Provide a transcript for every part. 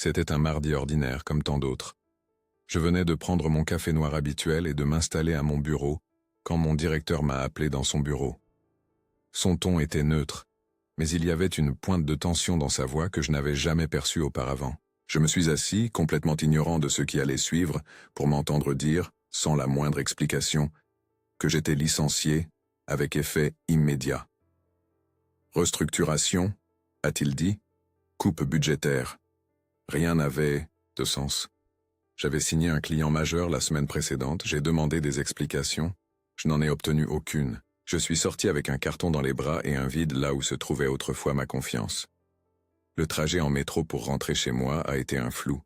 C'était un mardi ordinaire comme tant d'autres. Je venais de prendre mon café noir habituel et de m'installer à mon bureau quand mon directeur m'a appelé dans son bureau. Son ton était neutre, mais il y avait une pointe de tension dans sa voix que je n'avais jamais perçue auparavant. Je me suis assis, complètement ignorant de ce qui allait suivre, pour m'entendre dire, sans la moindre explication, que j'étais licencié avec effet immédiat. Restructuration, a-t-il dit, coupe budgétaire. Rien n'avait de sens. J'avais signé un client majeur la semaine précédente, j'ai demandé des explications, je n'en ai obtenu aucune. Je suis sorti avec un carton dans les bras et un vide là où se trouvait autrefois ma confiance. Le trajet en métro pour rentrer chez moi a été un flou.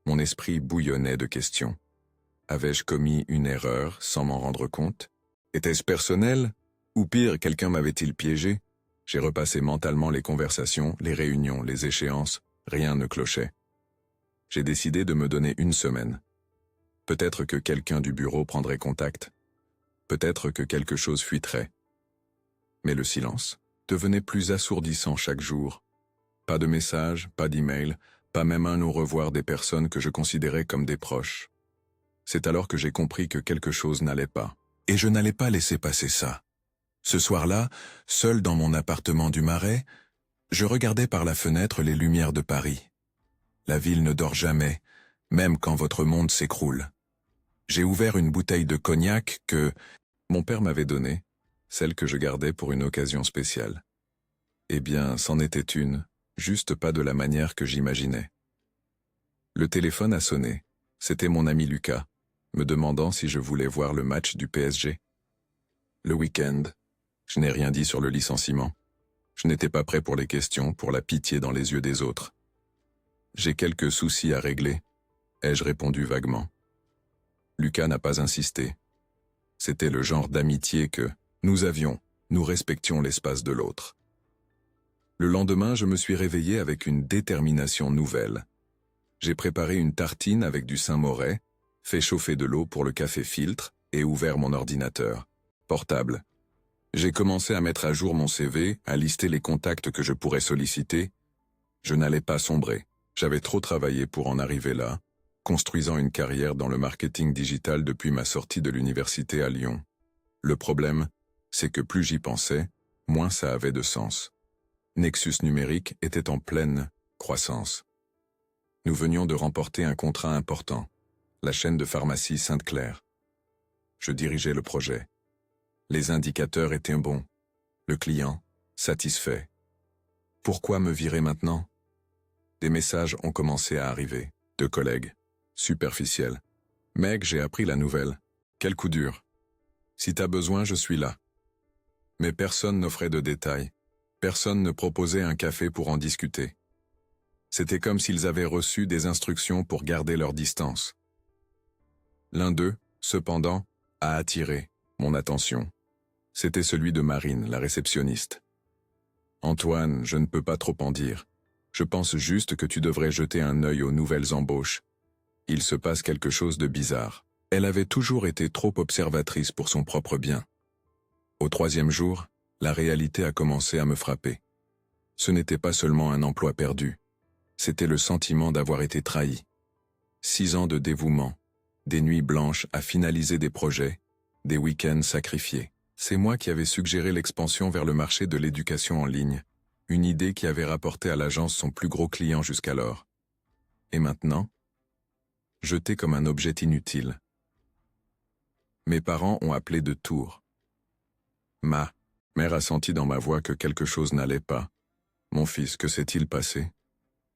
Mon esprit bouillonnait de questions. Avais-je commis une erreur sans m'en rendre compte? Était-ce personnel? Ou pire, quelqu'un m'avait-il piégé? J'ai repassé mentalement les conversations, les réunions, les échéances, rien ne clochait. J'ai décidé de me donner une semaine. Peut-être que quelqu'un du bureau prendrait contact. Peut-être que quelque chose fuiterait. Mais le silence devenait plus assourdissant chaque jour. Pas de messages, pas d'emails, pas même un au revoir des personnes que je considérais comme des proches. C'est alors que j'ai compris que quelque chose n'allait pas. Et je n'allais pas laisser passer ça. Ce soir-là, seul dans mon appartement du Marais, je regardais par la fenêtre les lumières de Paris. La ville ne dort jamais, même quand votre monde s'écroule. J'ai ouvert une bouteille de cognac que mon père m'avait donnée, celle que je gardais pour une occasion spéciale. Eh bien, c'en était une, juste pas de la manière que j'imaginais. Le téléphone a sonné. C'était mon ami Lucas, me demandant si je voulais voir le match du PSG. Le week-end, je n'ai rien dit sur le licenciement. Je n'étais pas prêt pour les questions, pour la pitié dans les yeux des autres. J'ai quelques soucis à régler, ai-je répondu vaguement. Lucas n'a pas insisté. C'était le genre d'amitié que nous respections l'espace de l'autre. Le lendemain, je me suis réveillé avec une détermination nouvelle. J'ai préparé une tartine avec du Saint-Moré, fait chauffer de l'eau pour le café filtre et ouvert mon ordinateur portable. J'ai commencé à mettre à jour mon CV, à lister les contacts que je pourrais solliciter. Je n'allais pas sombrer. J'avais trop travaillé pour en arriver là, construisant une carrière dans le marketing digital depuis ma sortie de l'université à Lyon. Le problème, c'est que plus j'y pensais, moins ça avait de sens. Nexus Numérique était en pleine croissance. Nous venions de remporter un contrat important, la chaîne de pharmacie Sainte-Claire. Je dirigeais le projet. Les indicateurs étaient bons. Le client, satisfait. Pourquoi me virer maintenant? Des messages ont commencé à arriver, de collègues, superficiels. Mec, j'ai appris la nouvelle. Quel coup dur. Si t'as besoin, je suis là. Mais personne n'offrait de détails. Personne ne proposait un café pour en discuter. C'était comme s'ils avaient reçu des instructions pour garder leur distance. L'un d'eux, cependant, a attiré mon attention. C'était celui de Marine, la réceptionniste. Antoine, je ne peux pas trop en dire. Je pense juste que tu devrais jeter un œil aux nouvelles embauches. Il se passe quelque chose de bizarre. Elle avait toujours été trop observatrice pour son propre bien. Au 3e jour, la réalité a commencé à me frapper. Ce n'était pas seulement un emploi perdu. C'était le sentiment d'avoir été trahi. 6 ans de dévouement, des nuits blanches à finaliser des projets, des week-ends sacrifiés. C'est moi qui avais suggéré l'expansion vers le marché de l'éducation en ligne, une idée qui avait rapporté à l'agence son plus gros client jusqu'alors. Et maintenant, jeté comme un objet inutile. Mes parents ont appelé de Tours. Ma mère a senti dans ma voix que quelque chose n'allait pas. Mon fils, que s'est-il passé?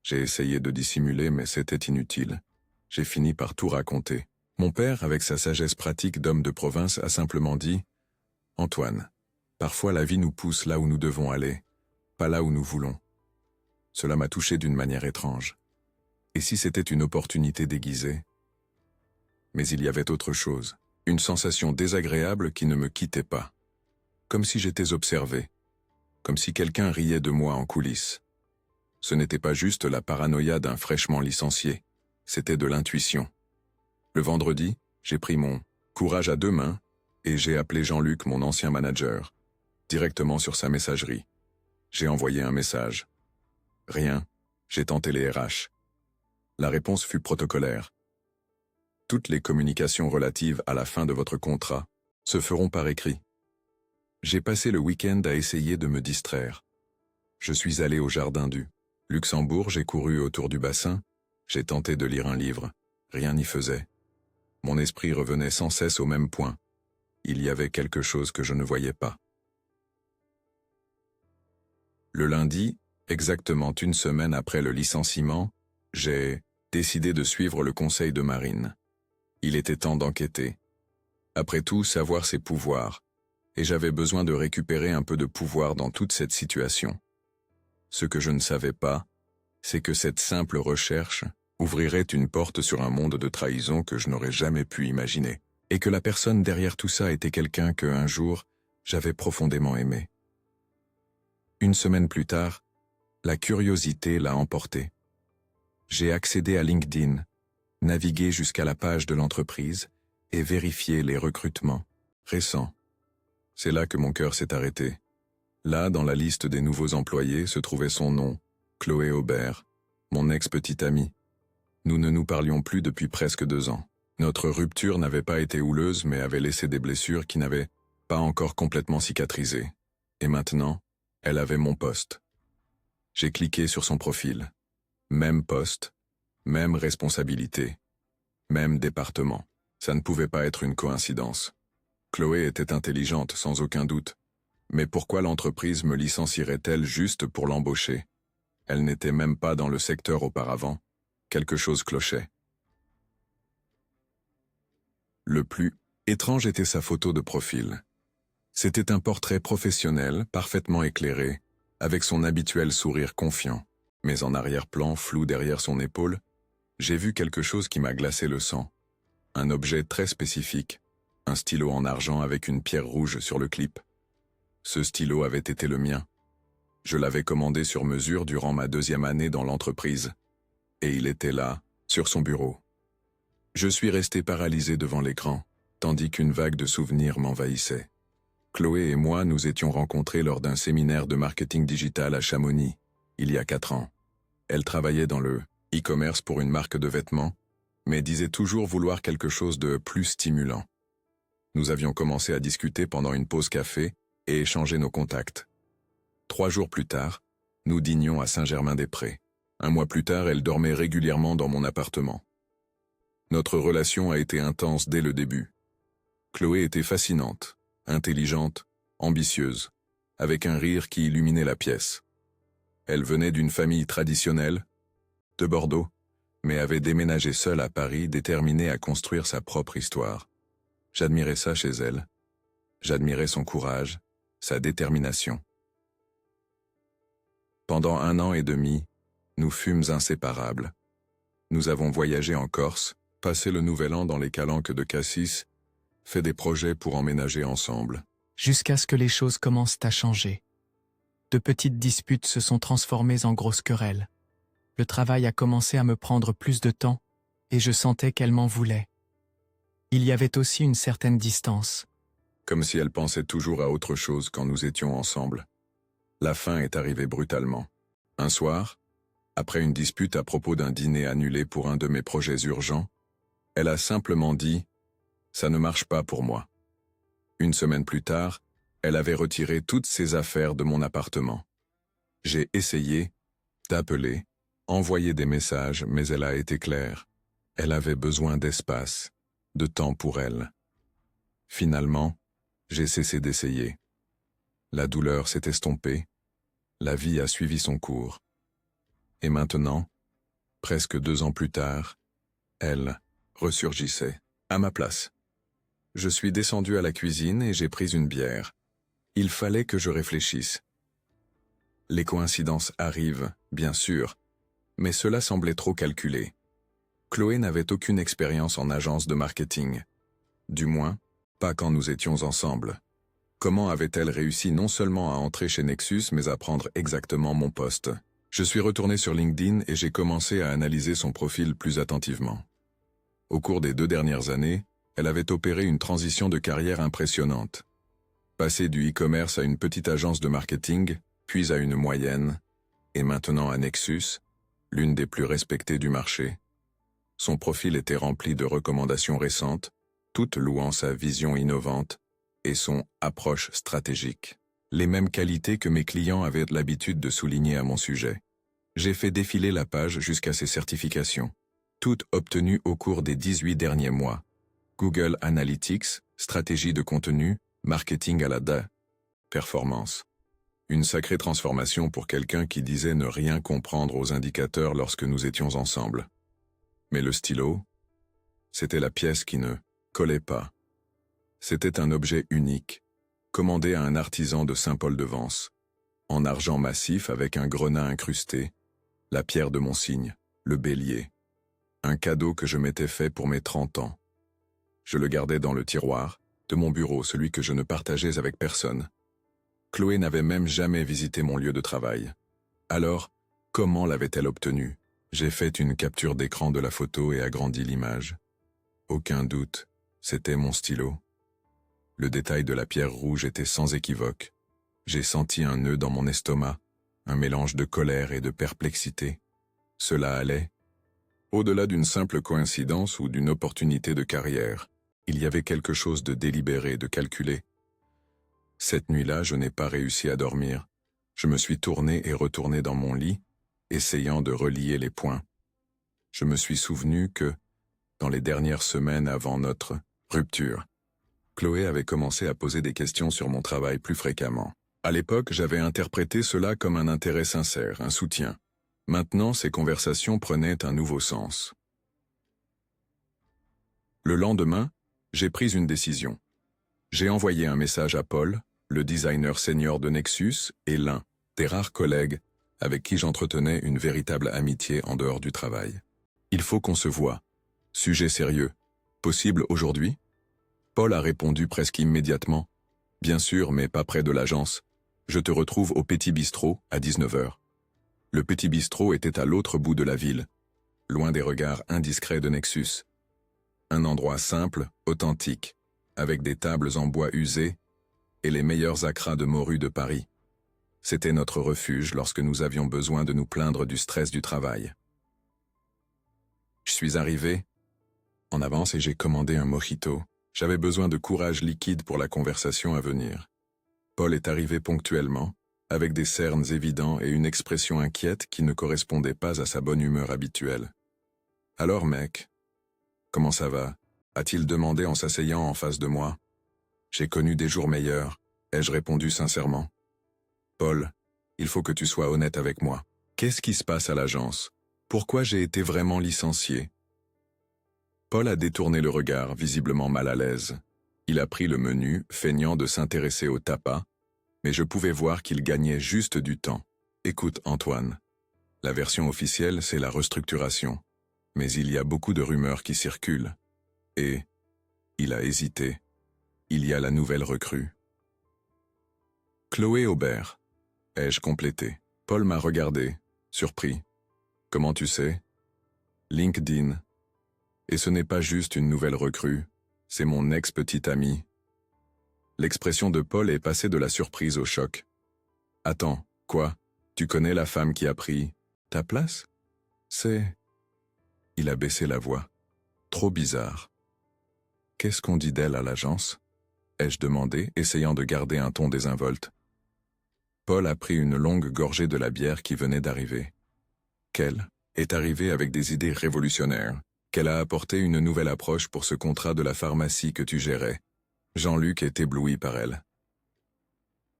J'ai essayé de dissimuler, mais c'était inutile. J'ai fini par tout raconter. Mon père, avec sa sagesse pratique d'homme de province, a simplement dit « Antoine, parfois la vie nous pousse là où nous devons aller, pas là où nous voulons. » Cela m'a touché d'une manière étrange. Et si c'était une opportunité déguisée? Mais il y avait autre chose, une sensation désagréable qui ne me quittait pas. Comme si j'étais observé, comme si quelqu'un riait de moi en coulisses. Ce n'était pas juste la paranoïa d'un fraîchement licencié, c'était de l'intuition. Le vendredi, j'ai pris mon courage à 2 mains et j'ai appelé Jean-Luc, mon ancien manager, directement sur sa messagerie. J'ai envoyé un message. Rien, j'ai tenté les RH. La réponse fut protocolaire. Toutes les communications relatives à la fin de votre contrat se feront par écrit. J'ai passé le week-end à essayer de me distraire. Je suis allé au jardin du Luxembourg, j'ai couru autour du bassin, j'ai tenté de lire un livre, rien n'y faisait. Mon esprit revenait sans cesse au même point. Il y avait quelque chose que je ne voyais pas. Le lundi, exactement une semaine après le licenciement, j'ai décidé de suivre le conseil de Marine. Il était temps d'enquêter. Après tout, savoir ses pouvoirs, et j'avais besoin de récupérer un peu de pouvoir dans toute cette situation. Ce que je ne savais pas, c'est que cette simple recherche ouvrirait une porte sur un monde de trahison que je n'aurais jamais pu imaginer, et que la personne derrière tout ça était quelqu'un que, un jour, j'avais profondément aimé. Une semaine plus tard, la curiosité l'a emporté. J'ai accédé à LinkedIn, navigué jusqu'à la page de l'entreprise et vérifié les recrutements récents. C'est là que mon cœur s'est arrêté. Là, dans la liste des nouveaux employés, se trouvait son nom, Chloé Aubert, mon ex-petite amie. Nous ne nous parlions plus depuis presque 2 ans. Notre rupture n'avait pas été houleuse, mais avait laissé des blessures qui n'avaient pas encore complètement cicatrisé. Et maintenant, elle avait mon poste. J'ai cliqué sur son profil. Même poste, même responsabilité, même département. Ça ne pouvait pas être une coïncidence. Chloé était intelligente, sans aucun doute. Mais pourquoi l'entreprise me licencierait-elle juste pour l'embaucher? Elle n'était même pas dans le secteur auparavant. Quelque chose clochait. Le plus étrange était sa photo de profil. C'était un portrait professionnel, parfaitement éclairé, avec son habituel sourire confiant. Mais en arrière-plan, flou derrière son épaule, j'ai vu quelque chose qui m'a glacé le sang. Un objet très spécifique, un stylo en argent avec une pierre rouge sur le clip. Ce stylo avait été le mien. Je l'avais commandé sur mesure durant ma 2e année dans l'entreprise. Et il était là, sur son bureau. Je suis resté paralysé devant l'écran, tandis qu'une vague de souvenirs m'envahissait. Chloé et moi nous étions rencontrés lors d'un séminaire de marketing digital à Chamonix, il y a 4 ans. Elle travaillait dans le e-commerce pour une marque de vêtements, mais disait toujours vouloir quelque chose de plus stimulant. Nous avions commencé à discuter pendant une pause café et échanger nos contacts. 3 jours plus tard, nous dînions à Saint-Germain-des-Prés. 1 mois plus tard, elle dormait régulièrement dans mon appartement. Notre relation a été intense dès le début. Chloé était fascinante, intelligente, ambitieuse, avec un rire qui illuminait la pièce. Elle venait d'une famille traditionnelle, de Bordeaux, mais avait déménagé seule à Paris, déterminée à construire sa propre histoire. J'admirais ça chez elle. J'admirais son courage, sa détermination. Pendant 1 an et demi, nous fûmes inséparables. Nous avons voyagé en Corse, passé le nouvel an dans les calanques de Cassis, fait des projets pour emménager ensemble. Jusqu'à ce que les choses commencent à changer. De petites disputes se sont transformées en grosses querelles. Le travail a commencé à me prendre plus de temps, et je sentais qu'elle m'en voulait. Il y avait aussi une certaine distance. Comme si elle pensait toujours à autre chose quand nous étions ensemble. La fin est arrivée brutalement. Un soir, après une dispute à propos d'un dîner annulé pour un de mes projets urgents, elle a simplement dit « Ça ne marche pas pour moi ». 1 semaine plus tard, elle avait retiré toutes ses affaires de mon appartement. J'ai essayé d'appeler, envoyer des messages, mais elle a été claire. Elle avait besoin d'espace, de temps pour elle. Finalement, j'ai cessé d'essayer. La douleur s'est estompée, la vie a suivi son cours. Et maintenant, presque 2 ans plus tard, elle ressurgissait, à ma place. Je suis descendu à la cuisine et j'ai pris une bière. Il fallait que je réfléchisse. Les coïncidences arrivent, bien sûr, mais cela semblait trop calculé. Chloé n'avait aucune expérience en agence de marketing. Du moins, pas quand nous étions ensemble. Comment avait-elle réussi non seulement à entrer chez Nexus, mais à prendre exactement mon poste? Je suis retourné sur LinkedIn et j'ai commencé à analyser son profil plus attentivement. Au cours des 2 dernières années, elle avait opéré une transition de carrière impressionnante. Passé du e-commerce à une petite agence de marketing, puis à une moyenne, et maintenant à Nexus, l'une des plus respectées du marché. Son profil était rempli de recommandations récentes, toutes louant sa vision innovante et son approche stratégique. Les mêmes qualités que mes clients avaient l'habitude de souligner à mon sujet. J'ai fait défiler la page jusqu'à ses certifications, toutes obtenues au cours des 18 derniers mois. Google Analytics, stratégie de contenu, marketing à la performance. Une sacrée transformation pour quelqu'un qui disait ne rien comprendre aux indicateurs lorsque nous étions ensemble. Mais le stylo, c'était la pièce qui ne collait pas. C'était un objet unique, commandé à un artisan de Saint-Paul-de-Vence, en argent massif avec un grenat incrusté, la pierre de mon signe, le bélier. Un cadeau que je m'étais fait pour mes 30 ans. Je le gardais dans le tiroir de mon bureau, celui que je ne partageais avec personne. Chloé n'avait même jamais visité mon lieu de travail. Alors, comment l'avait-elle obtenu? J'ai fait une capture d'écran de la photo et agrandi l'image. Aucun doute, c'était mon stylo. Le détail de la pierre rouge était sans équivoque. J'ai senti un nœud dans mon estomac, un mélange de colère et de perplexité. Cela allait. Au-delà d'une simple coïncidence ou d'une opportunité de carrière, il y avait quelque chose de délibéré, de calculé. Cette nuit-là, je n'ai pas réussi à dormir. Je me suis tourné et retourné dans mon lit, essayant de relier les points. Je me suis souvenu que, dans les dernières semaines avant notre rupture, Chloé avait commencé à poser des questions sur mon travail plus fréquemment. À l'époque, j'avais interprété cela comme un intérêt sincère, un soutien. Maintenant, ces conversations prenaient un nouveau sens. Le lendemain, j'ai pris une décision. J'ai envoyé un message à Paul, le designer senior de Nexus et l'un des rares collègues avec qui j'entretenais une véritable amitié en dehors du travail. Il faut qu'on se voie. Sujet sérieux. Possible aujourd'hui? Paul a répondu presque immédiatement. Bien sûr, mais pas près de l'agence. Je te retrouve au Petit Bistrot à 19h. Le Petit Bistrot était à l'autre bout de la ville, loin des regards indiscrets de Nexus. Un endroit simple, authentique, avec des tables en bois usé et les meilleurs acras de morue de Paris. C'était notre refuge lorsque nous avions besoin de nous plaindre du stress du travail. Je suis arrivé en avance et j'ai commandé un mojito. J'avais besoin de courage liquide pour la conversation à venir. Paul est arrivé ponctuellement, avec des cernes évidents et une expression inquiète qui ne correspondait pas à sa bonne humeur habituelle. « Alors, mec, comment ça va ?» a-t-il demandé en s'asseyant en face de moi. « J'ai connu des jours meilleurs », ai-je répondu sincèrement. « Paul, il faut que tu sois honnête avec moi. Qu'est-ce qui se passe à l'agence? Pourquoi j'ai été vraiment licencié ?» Paul a détourné le regard, visiblement mal à l'aise. Il a pris le menu, feignant de s'intéresser au tapas, mais je pouvais voir qu'il gagnait juste du temps. « Écoute, Antoine, la version officielle, c'est la restructuration, mais il y a beaucoup de rumeurs qui circulent. Et, il a hésité, il y a la nouvelle recrue. » Chloé Aubert, ai-je complété. Paul m'a regardé, surpris. « Comment tu sais ?»« LinkedIn. Et ce n'est pas juste une nouvelle recrue, c'est mon ex-petite amie. » L'expression de Paul est passée de la surprise au choc. « Attends, quoi? Tu connais la femme qui a pris ta place? C'est... » Il a baissé la voix. Trop bizarre. « Qu'est-ce qu'on dit d'elle à l'agence ?» ai-je demandé, essayant de garder un ton désinvolte. Paul a pris une longue gorgée de la bière qui venait d'arriver. Qu'elle est arrivée avec des idées révolutionnaires, qu'elle a apporté une nouvelle approche pour ce contrat de la pharmacie que tu gérais. Jean-Luc est ébloui par elle.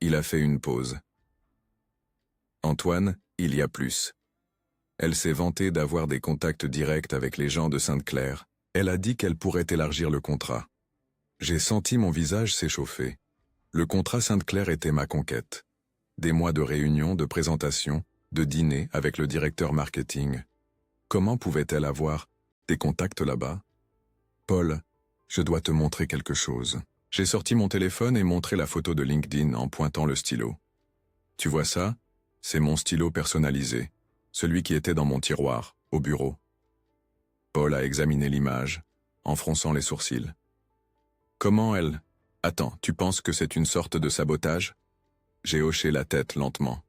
Il a fait une pause. Antoine, il y a plus. Elle s'est vantée d'avoir des contacts directs avec les gens de Sainte-Claire. Elle a dit qu'elle pourrait élargir le contrat. J'ai senti mon visage s'échauffer. Le contrat Sainte-Claire était ma conquête. Des mois de réunions, de présentations, de dîners avec le directeur marketing. Comment pouvait-elle avoir des contacts là-bas? Paul, je dois te montrer quelque chose. J'ai sorti mon téléphone et montré la photo de LinkedIn en pointant le stylo. Tu vois ça? C'est mon stylo personnalisé, celui qui était dans mon tiroir, au bureau. Paul a examiné l'image, en fronçant les sourcils. Comment elle... Attends, tu penses que c'est une sorte de sabotage? J'ai hoché la tête lentement.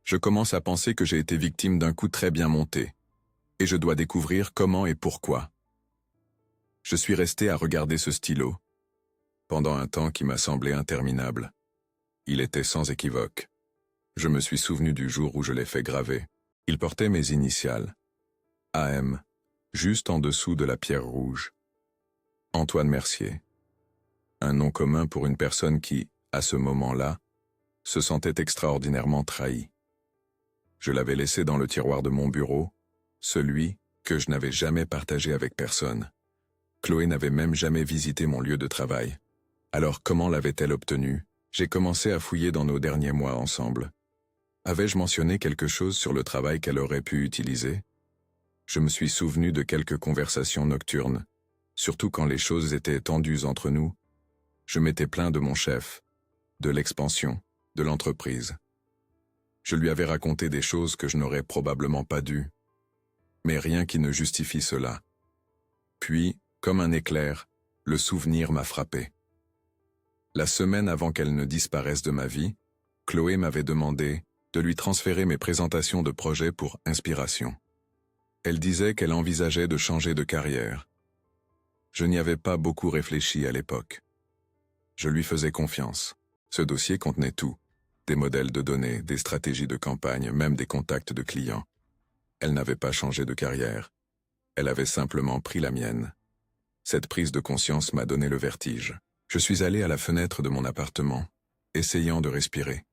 Je commence à penser que j'ai été victime d'un coup très bien monté. Et je dois découvrir comment et pourquoi. Je suis resté à regarder ce stylo, pendant un temps qui m'a semblé interminable. Il était sans équivoque. Je me suis souvenu du jour où je l'ai fait graver. Il portait mes initiales. AM, juste en dessous de la pierre rouge. Antoine Mercier. Un nom commun pour une personne qui, à ce moment-là, se sentait extraordinairement trahie. Je l'avais laissé dans le tiroir de mon bureau, celui que je n'avais jamais partagé avec personne. Chloé n'avait même jamais visité mon lieu de travail. Alors comment l'avait-elle obtenu? J'ai commencé à fouiller dans nos derniers mois ensemble. Avais-je mentionné quelque chose sur le travail qu'elle aurait pu utiliser? Je me suis souvenu de quelques conversations nocturnes, surtout quand les choses étaient tendues entre nous. Je m'étais plaint de mon chef, de l'expansion, de l'entreprise. Je lui avais raconté des choses que je n'aurais probablement pas dû, mais rien qui ne justifie cela. Puis, comme un éclair, le souvenir m'a frappé. La semaine avant qu'elle ne disparaisse de ma vie, Chloé m'avait demandé de lui transférer mes présentations de projets pour Inspiration. Elle disait qu'elle envisageait de changer de carrière. Je n'y avais pas beaucoup réfléchi à l'époque. Je lui faisais confiance. Ce dossier contenait tout. Des modèles de données, des stratégies de campagne, même des contacts de clients. Elle n'avait pas changé de carrière. Elle avait simplement pris la mienne. Cette prise de conscience m'a donné le vertige. Je suis allé à la fenêtre de mon appartement, essayant de respirer.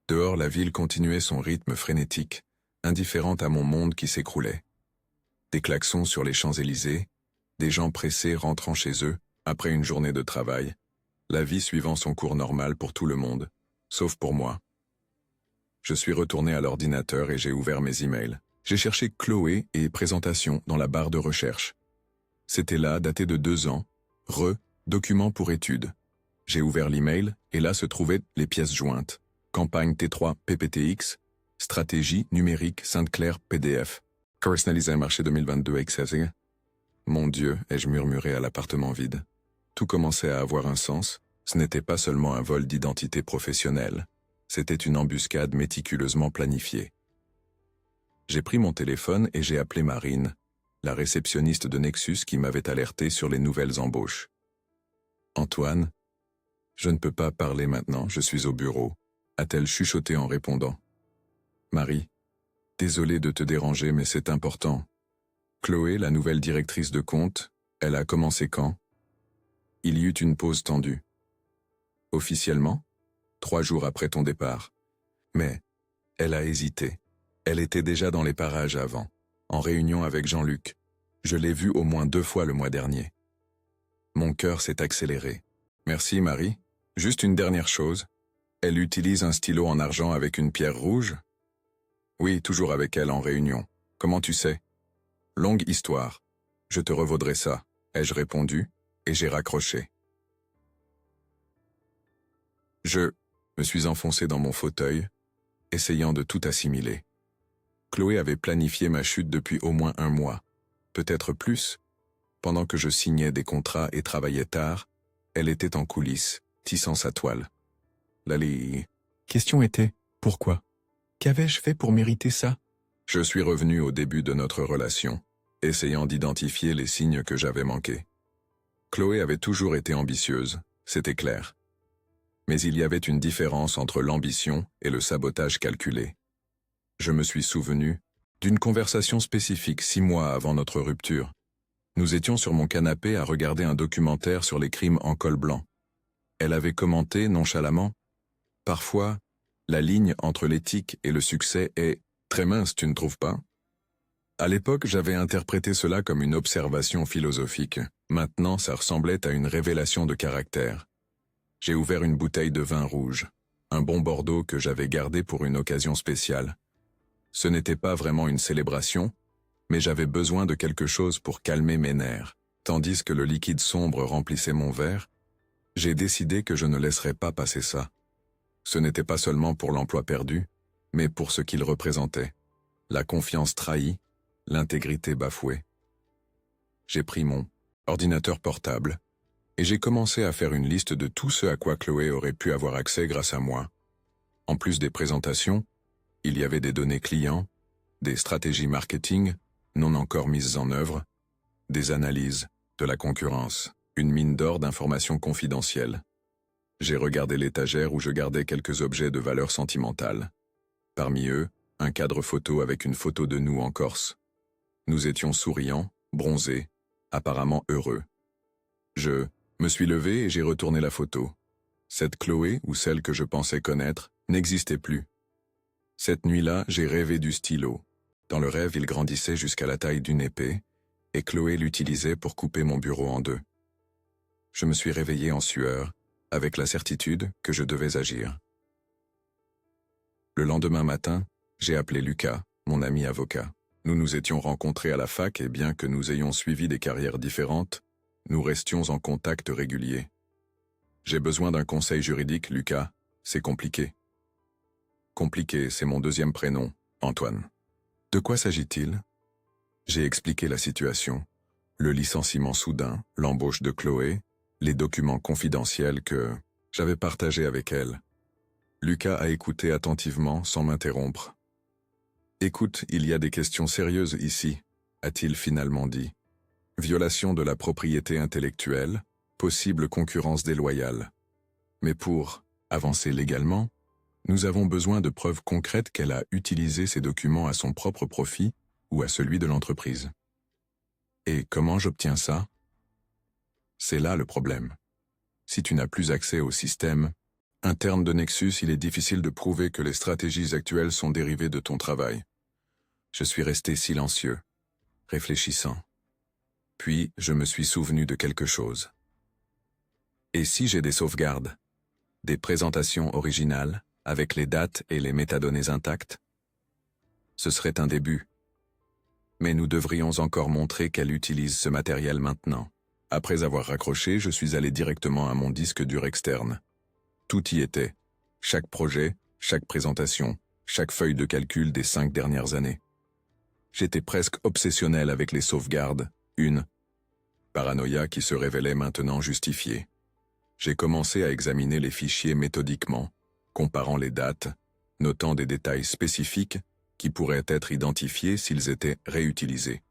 Dehors, la ville continuait son rythme frénétique, indifférente à mon monde qui s'écroulait. Des klaxons sur les Champs-Élysées, des gens pressés rentrant chez eux, après une journée de travail, la vie suivant son cours normal pour tout le monde, sauf pour moi. Je suis retourné à l'ordinateur et j'ai ouvert mes emails. J'ai cherché Chloé et présentation dans la barre de recherche. C'était là, daté de 2 ans, document pour études. J'ai ouvert l'email et là se trouvaient les pièces jointes. Campagne T3 PPTX, stratégie numérique Sainte-Claire PDF. Personnalisé marché 2022 etc. Mon Dieu, ai-je murmuré à l'appartement vide. Tout commençait à avoir un sens. Ce n'était pas seulement un vol d'identité professionnelle. C'était une embuscade méticuleusement planifiée. J'ai pris mon téléphone et j'ai appelé Marine, la réceptionniste de Nexus qui m'avait alerté sur les nouvelles embauches. Antoine, je ne peux pas parler maintenant, je suis au bureau, a-t-elle chuchoté en répondant. Marie, désolé de te déranger mais c'est important. Chloé, la nouvelle directrice de compte, elle a commencé quand? Il y eut une pause tendue. Officiellement, 3 jours après ton départ. Mais, elle a hésité. Elle était déjà dans les parages avant, en réunion avec Jean-Luc. Je l'ai vue au moins 2 fois le mois dernier. Mon cœur s'est accéléré. Merci Marie. Juste une dernière chose. Elle utilise un stylo en argent avec une pierre rouge? Oui, toujours avec elle en réunion. Comment tu sais? Longue histoire. Je te revaudrai ça, ai-je répondu, et j'ai raccroché. Je me suis enfoncé dans mon fauteuil, essayant de tout assimiler. Chloé avait planifié ma chute depuis au moins 1 mois, peut-être plus. Pendant que je signais des contrats et travaillais tard, elle était en coulisses, tissant sa toile. Question était, pourquoi? Qu'avais-je fait pour mériter ça? Je suis revenu au début de notre relation, essayant d'identifier les signes que j'avais manqués. Chloé avait toujours été ambitieuse, c'était clair. Mais il y avait une différence entre l'ambition et le sabotage calculé. Je me suis souvenu d'une conversation spécifique 6 mois avant notre rupture. Nous étions sur mon canapé à regarder un documentaire sur les crimes en col blanc. Elle avait commenté nonchalamment « Parfois, la ligne entre l'éthique et le succès est très mince, tu ne trouves pas ?» À l'époque, j'avais interprété cela comme une observation philosophique. Maintenant, ça ressemblait à une révélation de caractère. J'ai ouvert une bouteille de vin rouge, un bon Bordeaux que j'avais gardé pour une occasion spéciale. Ce n'était pas vraiment une célébration, mais j'avais besoin de quelque chose pour calmer mes nerfs. Tandis que le liquide sombre remplissait mon verre, j'ai décidé que je ne laisserais pas passer ça. Ce n'était pas seulement pour l'emploi perdu, mais pour ce qu'il représentait. La confiance trahie, l'intégrité bafouée. J'ai pris mon ordinateur portable, et j'ai commencé à faire une liste de tout ce à quoi Chloé aurait pu avoir accès grâce à moi. En plus des présentations, il y avait des données clients, des stratégies marketing, non encore mises en œuvre, des analyses, de la concurrence, une mine d'or d'informations confidentielles. J'ai regardé l'étagère où je gardais quelques objets de valeur sentimentale. Parmi eux, un cadre photo avec une photo de nous en Corse. Nous étions souriants, bronzés, apparemment heureux. Je me suis levé et j'ai retourné la photo. Cette Chloé, ou celle que je pensais connaître, n'existait plus. Cette nuit-là, j'ai rêvé du stylo. Dans le rêve, il grandissait jusqu'à la taille d'une épée, et Chloé l'utilisait pour couper mon bureau en deux. Je me suis réveillé en sueur, avec la certitude que je devais agir. Le lendemain matin, j'ai appelé Lucas, mon ami avocat. Nous nous étions rencontrés à la fac et bien que nous ayons suivi des carrières différentes, nous restions en contact régulier. J'ai besoin d'un conseil juridique, Lucas, c'est compliqué. Compliqué, c'est mon deuxième prénom, Antoine. De quoi s'agit-il? J'ai expliqué la situation, le licenciement soudain, l'embauche de Chloé, les documents confidentiels que j'avais partagés avec elle. Lucas a écouté attentivement sans m'interrompre. « Écoute, il y a des questions sérieuses ici », a-t-il finalement dit. Violation de la propriété intellectuelle, possible concurrence déloyale. Mais pour avancer légalement, nous avons besoin de preuves concrètes qu'elle a utilisé ces documents à son propre profit ou à celui de l'entreprise. Et comment j'obtiens ça? C'est là le problème. Si tu n'as plus accès au système interne de Nexus, il est difficile de prouver que les stratégies actuelles sont dérivées de ton travail. Je suis resté silencieux, réfléchissant. Puis, je me suis souvenu de quelque chose. Et si j'ai des sauvegardes? Des présentations originales, avec les dates et les métadonnées intactes? Ce serait un début. Mais nous devrions encore montrer qu'elle utilise ce matériel maintenant. Après avoir raccroché, je suis allé directement à mon disque dur externe. Tout y était. Chaque projet, chaque présentation, chaque feuille de calcul des 5 dernières années. J'étais presque obsessionnel avec les sauvegardes, une paranoïa qui se révélait maintenant justifiée. J'ai commencé à examiner les fichiers méthodiquement, comparant les dates, notant des détails spécifiques qui pourraient être identifiés s'ils étaient réutilisés.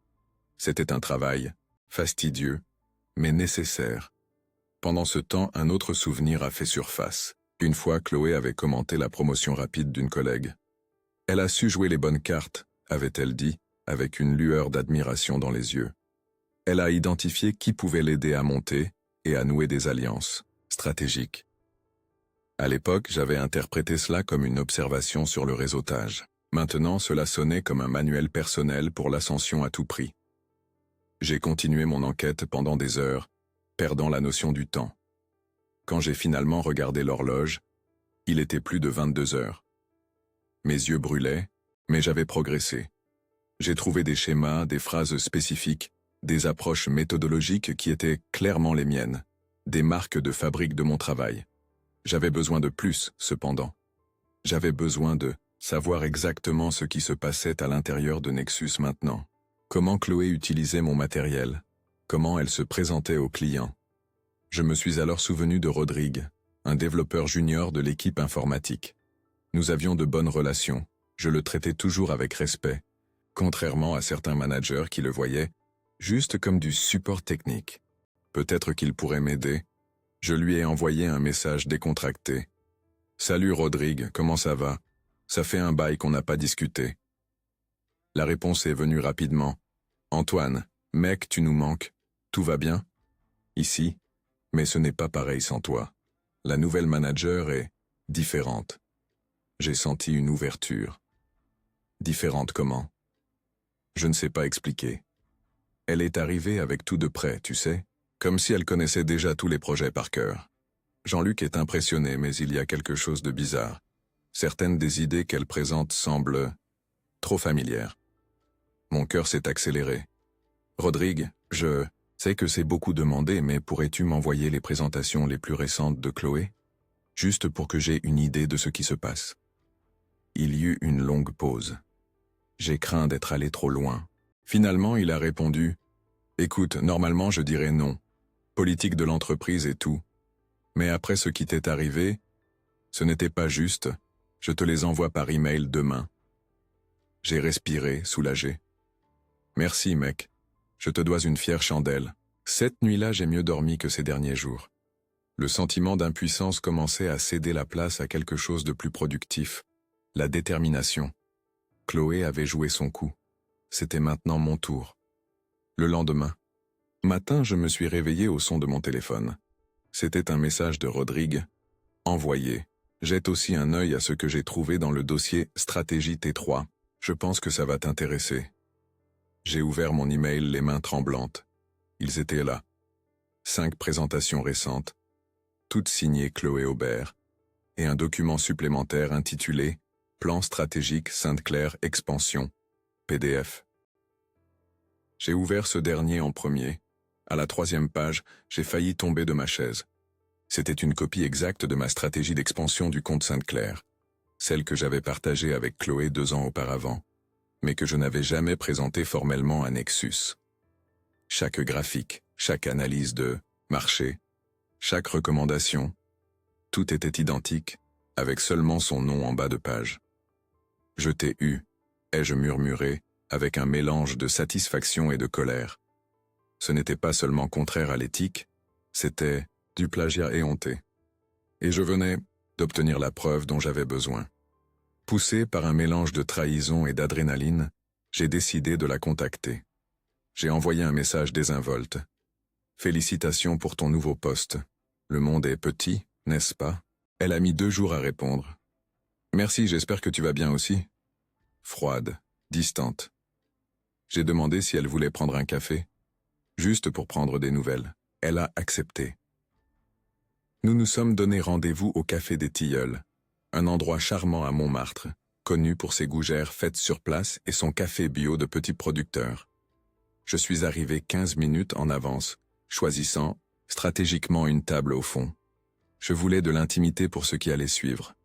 C'était un travail fastidieux, mais nécessaire. Pendant ce temps, un autre souvenir a fait surface. Une fois, Chloé avait commenté la promotion rapide d'une collègue. Elle a su jouer les bonnes cartes, avait-elle dit, avec une lueur d'admiration dans les yeux. Elle a identifié qui pouvait l'aider à monter et à nouer des alliances stratégiques. À l'époque, j'avais interprété cela comme une observation sur le réseautage. Maintenant, cela sonnait comme un manuel personnel pour l'ascension à tout prix. J'ai continué mon enquête pendant des heures, perdant la notion du temps. Quand j'ai finalement regardé l'horloge, il était plus de 22 heures. Mes yeux brûlaient, mais j'avais progressé. J'ai trouvé des schémas, des phrases spécifiques, des approches méthodologiques qui étaient clairement les miennes, des marques de fabrique de mon travail. J'avais besoin de plus, cependant. J'avais besoin de savoir exactement ce qui se passait à l'intérieur de Nexus maintenant. Comment Chloé utilisait mon matériel, comment elle se présentait aux clients. Je me suis alors souvenu de Rodrigue, un développeur junior de l'équipe informatique. Nous avions de bonnes relations, je le traitais toujours avec respect, contrairement à certains managers qui le voyaient juste comme du support technique. Peut-être qu'il pourrait m'aider. Je lui ai envoyé un message décontracté. « Salut Rodrigue, comment ça va? Ça fait un bail qu'on n'a pas discuté. » La réponse est venue rapidement. « Antoine, mec, tu nous manques. Tout va bien? Ici? Mais ce n'est pas pareil sans toi. La nouvelle manager est différente. » J'ai senti une ouverture. Différente comment? Je ne sais pas expliquer. Elle est arrivée avec tout de près, tu sais, comme si elle connaissait déjà tous les projets par cœur. Jean-Luc est impressionné, mais il y a quelque chose de bizarre. Certaines des idées qu'elle présente semblent trop familières. Mon cœur s'est accéléré. Rodrigue, je sais que c'est beaucoup demandé, mais pourrais-tu m'envoyer les présentations les plus récentes de Chloé? Juste pour que j'aie une idée de ce qui se passe. Il y eut une longue pause. J'ai craint d'être allé trop loin. Finalement, il a répondu « Écoute, normalement je dirais non. Politique de l'entreprise et tout. Mais après ce qui t'est arrivé, ce n'était pas juste. Je te les envoie par email demain. » J'ai respiré, soulagé. Merci, mec. Je te dois une fière chandelle. Cette nuit-là, j'ai mieux dormi que ces derniers jours. Le sentiment d'impuissance commençait à céder la place à quelque chose de plus productif, la détermination. Chloé avait joué son coup. C'était maintenant mon tour. Le lendemain matin, je me suis réveillé au son de mon téléphone. C'était un message de Rodrigue. Envoyé. Jette aussi un œil à ce que j'ai trouvé dans le dossier Stratégie T3. Je pense que ça va t'intéresser. J'ai ouvert mon email les mains tremblantes. Ils étaient là. 5 présentations récentes, toutes signées Chloé Aubert, et un document supplémentaire intitulé Plan stratégique Sainte-Claire Expansion, PDF. J'ai ouvert ce dernier en premier. À la 3e page, j'ai failli tomber de ma chaise. C'était une copie exacte de ma stratégie d'expansion du compte Sainte-Claire, celle que j'avais partagée avec Chloé 2 ans auparavant, mais que je n'avais jamais présentée formellement à Nexus. Chaque graphique, chaque analyse de marché, chaque recommandation, tout était identique, avec seulement son nom en bas de page. Je t'ai eu, ai-je murmuré, avec un mélange de satisfaction et de colère. Ce n'était pas seulement contraire à l'éthique, c'était du plagiat éhonté. Et je venais d'obtenir la preuve dont j'avais besoin. Poussé par un mélange de trahison et d'adrénaline, j'ai décidé de la contacter. J'ai envoyé un message désinvolte. Félicitations pour ton nouveau poste. Le monde est petit, n'est-ce pas? Elle a mis 2 jours à répondre. Merci, j'espère que tu vas bien aussi. Froide, distante. J'ai demandé si elle voulait prendre un café, juste pour prendre des nouvelles. Elle a accepté. Nous nous sommes donné rendez-vous au Café des Tilleuls, un endroit charmant à Montmartre, connu pour ses gougères faites sur place et son café bio de petits producteurs. Je suis arrivé 15 minutes en avance, choisissant stratégiquement une table au fond. Je voulais de l'intimité pour ce qui allait suivre.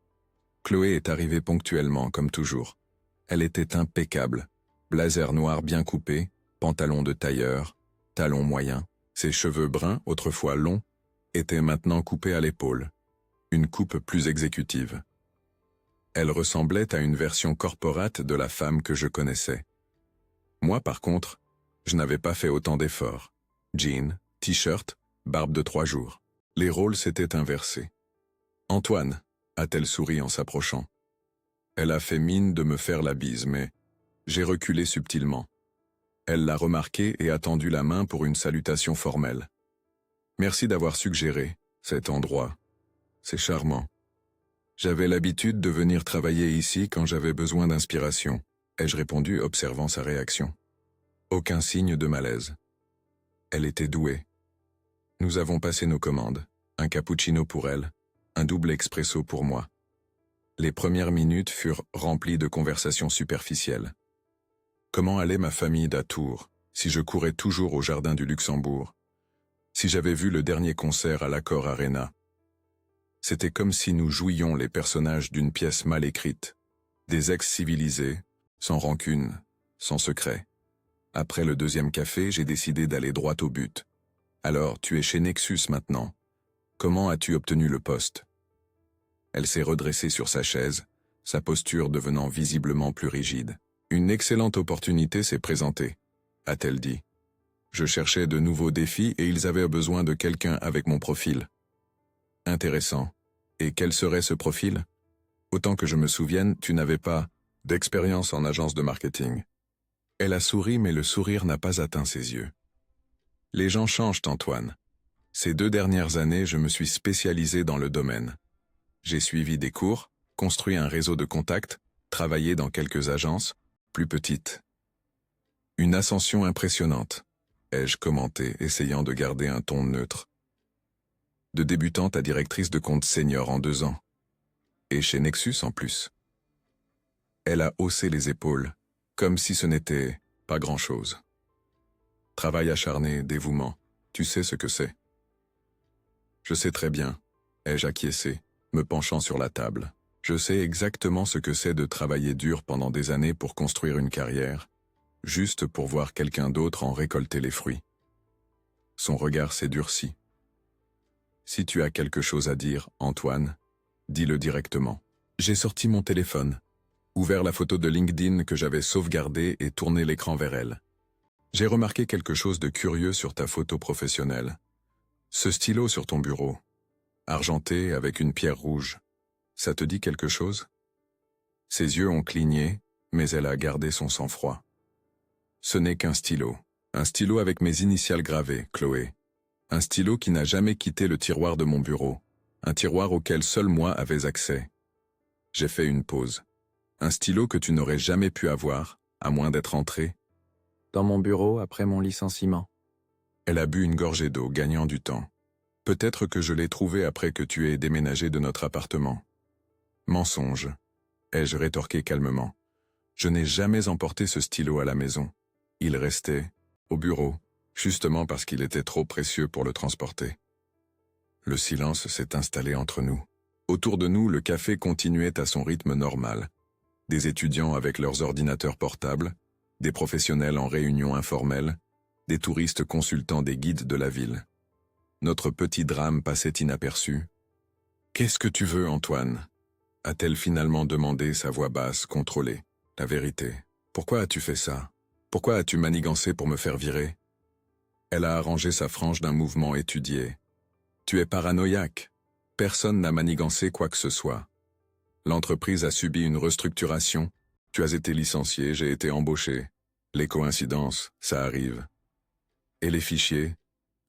Chloé est arrivée ponctuellement, comme toujours. Elle était impeccable. Blazer noir bien coupé, pantalon de tailleur, talons moyens. Ses cheveux bruns, autrefois longs, étaient maintenant coupés à l'épaule. Une coupe plus exécutive. Elle ressemblait à une version corporate de la femme que je connaissais. Moi, par contre, je n'avais pas fait autant d'efforts. Jean, t-shirt, barbe de 3 jours. Les rôles s'étaient inversés. « Antoine », a-t-elle souri en s'approchant. Elle a fait mine de me faire la bise, mais j'ai reculé subtilement. Elle l'a remarqué et a tendu la main pour une salutation formelle. « Merci d'avoir suggéré cet endroit. C'est charmant. J'avais l'habitude de venir travailler ici quand j'avais besoin d'inspiration, » ai-je répondu, observant sa réaction. Aucun signe de malaise. Elle était douée. Nous avons passé nos commandes, un cappuccino pour elle, un double expresso pour moi. Les premières minutes furent remplies de conversations superficielles. Comment allait ma famille d'Atour, si je courais toujours au jardin du Luxembourg, si j'avais vu le dernier concert à l'Accor Arena. C'était comme si nous jouions les personnages d'une pièce mal écrite, des ex-civilisés, sans rancune, sans secret. Après le 2e café, j'ai décidé d'aller droit au but. Alors, tu es chez Nexus maintenant. Comment as-tu obtenu le poste? Elle s'est redressée sur sa chaise, sa posture devenant visiblement plus rigide. Une excellente opportunité s'est présentée, a-t-elle dit. Je cherchais de nouveaux défis et ils avaient besoin de quelqu'un avec mon profil. Intéressant. Et quel serait ce profil? Autant que je me souvienne, tu n'avais pas d'expérience en agence de marketing. Elle a souri, mais le sourire n'a pas atteint ses yeux. Les gens changent, Antoine. Ces 2 dernières années, je me suis spécialisé dans le domaine. J'ai suivi des cours, construit un réseau de contacts, travaillé dans quelques agences, plus petites. Une ascension impressionnante, ai-je commenté, essayant de garder un ton neutre. De débutante à directrice de compte senior en 2 ans. Et chez Nexus en plus. Elle a haussé les épaules, comme si ce n'était pas grand-chose. Travail acharné, dévouement, tu sais ce que c'est. Je sais très bien, ai-je acquiescé, me penchant sur la table. Je sais exactement ce que c'est de travailler dur pendant des années pour construire une carrière, juste pour voir quelqu'un d'autre en récolter les fruits. Son regard s'est durci. Si tu as quelque chose à dire, Antoine, dis-le directement. J'ai sorti mon téléphone, ouvert la photo de LinkedIn que j'avais sauvegardée et tourné l'écran vers elle. J'ai remarqué quelque chose de curieux sur ta photo professionnelle. Ce stylo sur ton bureau, argenté avec une pierre rouge, ça te dit quelque chose? Ses yeux ont cligné, mais elle a gardé son sang-froid. Ce n'est qu'un stylo avec mes initiales gravées, Chloé. Un stylo qui n'a jamais quitté le tiroir de mon bureau, un tiroir auquel seul moi avais accès. J'ai fait une pause. Un stylo que tu n'aurais jamais pu avoir, à moins d'être entré Dans mon bureau après mon licenciement. Elle a bu une gorgée d'eau, gagnant du temps. Peut-être que je l'ai trouvé après que tu aies déménagé de notre appartement. Mensonge, ai-je rétorqué calmement. Je n'ai jamais emporté ce stylo à la maison. Il restait au bureau, justement parce qu'il était trop précieux pour le transporter. Le silence s'est installé entre nous. Autour de nous, le café continuait à son rythme normal. Des étudiants avec leurs ordinateurs portables, des professionnels en réunion informelle, des touristes consultant des guides de la ville. Notre petit drame passait inaperçu. « Qu'est-ce que tu veux, Antoine ?» a-t-elle finalement demandé, sa voix basse, contrôlée. La vérité. Pourquoi as-tu fait ça? Pourquoi as-tu manigancé pour me faire virer? Elle a arrangé sa frange d'un mouvement étudié. Tu es paranoïaque. Personne n'a manigancé quoi que ce soit. L'entreprise a subi une restructuration. Tu as été licencié, j'ai été embauché. Les coïncidences, ça arrive. Et les fichiers,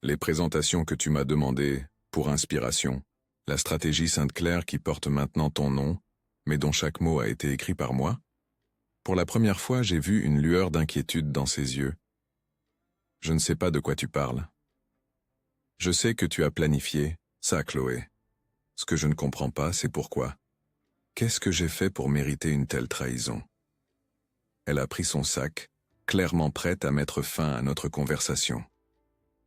les présentations que tu m'as demandées, pour inspiration, la stratégie Sainte-Claire qui porte maintenant ton nom, mais dont chaque mot a été écrit par moi? Pour la première fois, j'ai vu une lueur d'inquiétude dans ses yeux. Je ne sais pas de quoi tu parles. Je sais que tu as planifié ça, Chloé. Ce que je ne comprends pas, c'est pourquoi. Qu'est-ce que j'ai fait pour mériter une telle trahison? Elle a pris son sac, clairement prête à mettre fin à notre conversation.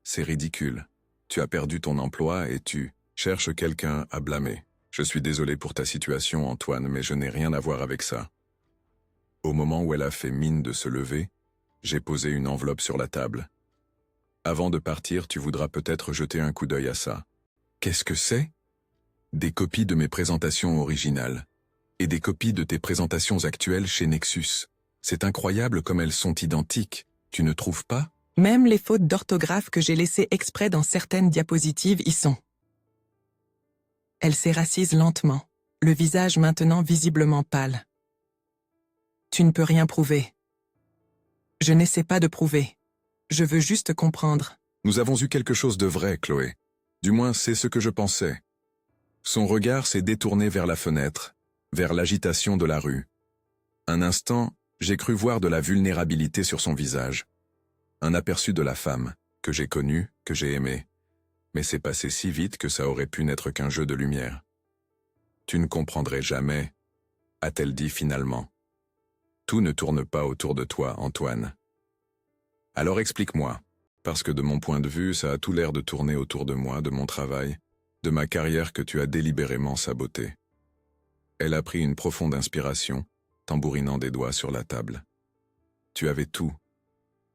C'est ridicule. Tu as perdu ton emploi et tu cherches quelqu'un à blâmer. Je suis désolé pour ta situation, Antoine, mais je n'ai rien à voir avec ça. Au moment où elle a fait mine de se lever, j'ai posé une enveloppe sur la table. Avant de partir, tu voudras peut-être jeter un coup d'œil à ça. Qu'est-ce que c'est? Des copies de mes présentations originales. Et des copies de tes présentations actuelles chez Nexus. C'est incroyable comme elles sont identiques. Tu ne trouves pas? Même les fautes d'orthographe que j'ai laissées exprès dans certaines diapositives y sont. Elle s'éracise lentement, le visage maintenant visiblement pâle. Tu ne peux rien prouver. Je n'essaie pas de prouver. Je veux juste comprendre. Nous avons eu quelque chose de vrai, Chloé. Du moins, c'est ce que je pensais. Son regard s'est détourné vers la fenêtre, vers l'agitation de la rue. Un instant, j'ai cru voir de la vulnérabilité sur son visage. Un aperçu de la femme, que j'ai connue, que j'ai aimée. Mais c'est passé si vite que ça aurait pu n'être qu'un jeu de lumière. Tu ne comprendrais jamais, a-t-elle dit finalement. Tout ne tourne pas autour de toi, Antoine. Alors explique-moi, parce que de mon point de vue, ça a tout l'air de tourner autour de moi, de mon travail, de ma carrière que tu as délibérément sabotée. Elle a pris une profonde inspiration, tambourinant des doigts sur la table. Tu avais tout.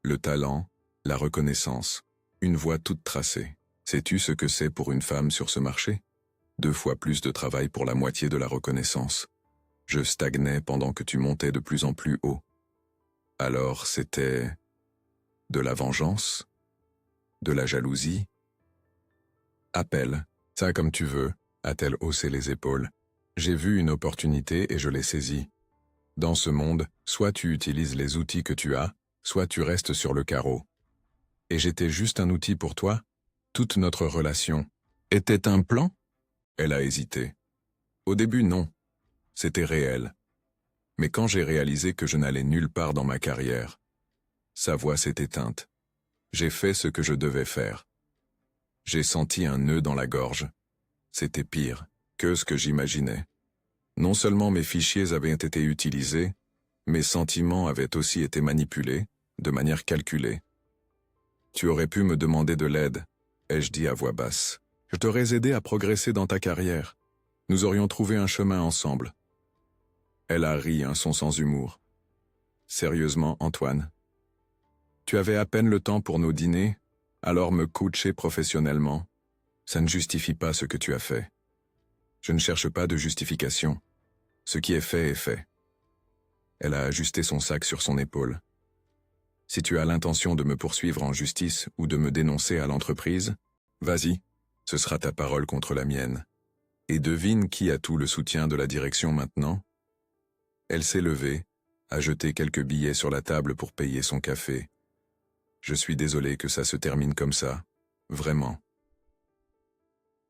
Le talent, la reconnaissance, une voie toute tracée. Sais-tu ce que c'est pour une femme sur ce marché? 2 fois plus de travail pour la moitié de la reconnaissance. Je stagnais pendant que tu montais de plus en plus haut. Alors c'était de la vengeance? De la jalousie? Appelle, ça comme tu veux, a-t-elle haussé les épaules. J'ai vu une opportunité et je l'ai saisie. Dans ce monde, soit tu utilises les outils que tu as, soit tu restes sur le carreau. Et j'étais juste un outil pour toi? Toute notre relation était un plan? Elle a hésité. Au début, non. C'était réel. Mais quand j'ai réalisé que je n'allais nulle part dans ma carrière, sa voix s'est éteinte. J'ai fait ce que je devais faire. J'ai senti un nœud dans la gorge. C'était pire que ce que j'imaginais. Non seulement mes fichiers avaient été utilisés, mes sentiments avaient aussi été manipulés, de manière calculée. Tu aurais pu me demander de l'aide, ai-je dit à voix basse. Je t'aurais aidé à progresser dans ta carrière. Nous aurions trouvé un chemin ensemble. Elle a ri un son sans humour. Sérieusement, Antoine? Tu avais à peine le temps pour nos dîners, alors me coacher professionnellement. Ça ne justifie pas ce que tu as fait. Je ne cherche pas de justification. Ce qui est fait est fait. Elle a ajusté son sac sur son épaule. Si tu as l'intention de me poursuivre en justice ou de me dénoncer à l'entreprise, vas-y, ce sera ta parole contre la mienne. Et devine qui a tout le soutien de la direction maintenant? Elle s'est levée, a jeté quelques billets sur la table pour payer son café. Je suis désolé que ça se termine comme ça, vraiment.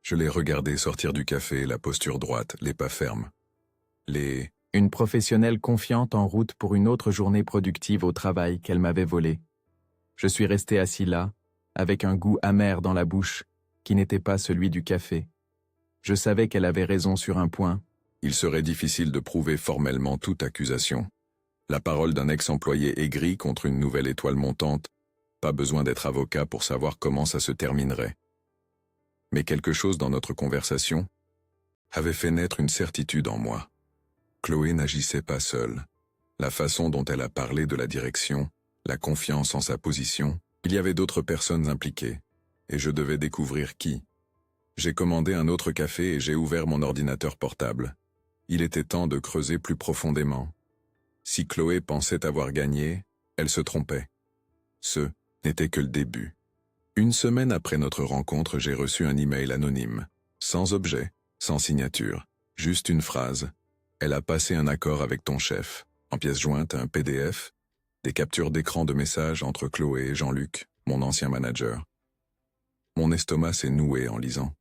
Je l'ai regardé sortir du café, la posture droite, les pas fermes. Une professionnelle confiante en route pour une autre journée productive au travail qu'elle m'avait volée. Je suis resté assis là, avec un goût amer dans la bouche, qui n'était pas celui du café. Je savais qu'elle avait raison sur un point. Il serait difficile de prouver formellement toute accusation. La parole d'un ex-employé aigri contre une nouvelle étoile montante, pas besoin d'être avocat pour savoir comment ça se terminerait. Mais quelque chose dans notre conversation avait fait naître une certitude en moi. Chloé n'agissait pas seule. La façon dont elle a parlé de la direction, la confiance en sa position, il y avait d'autres personnes impliquées, et je devais découvrir qui. J'ai commandé un autre café et j'ai ouvert mon ordinateur portable. Il était temps de creuser plus profondément. Si Chloé pensait avoir gagné, elle se trompait. Ce n'était que le début. Une semaine après notre rencontre, j'ai reçu un email anonyme, sans objet, sans signature, juste une phrase. Elle a passé un accord avec ton chef. En pièce jointe, un PDF, des captures d'écran de messages entre Chloé et Jean-Luc, mon ancien manager. Mon estomac s'est noué en lisant.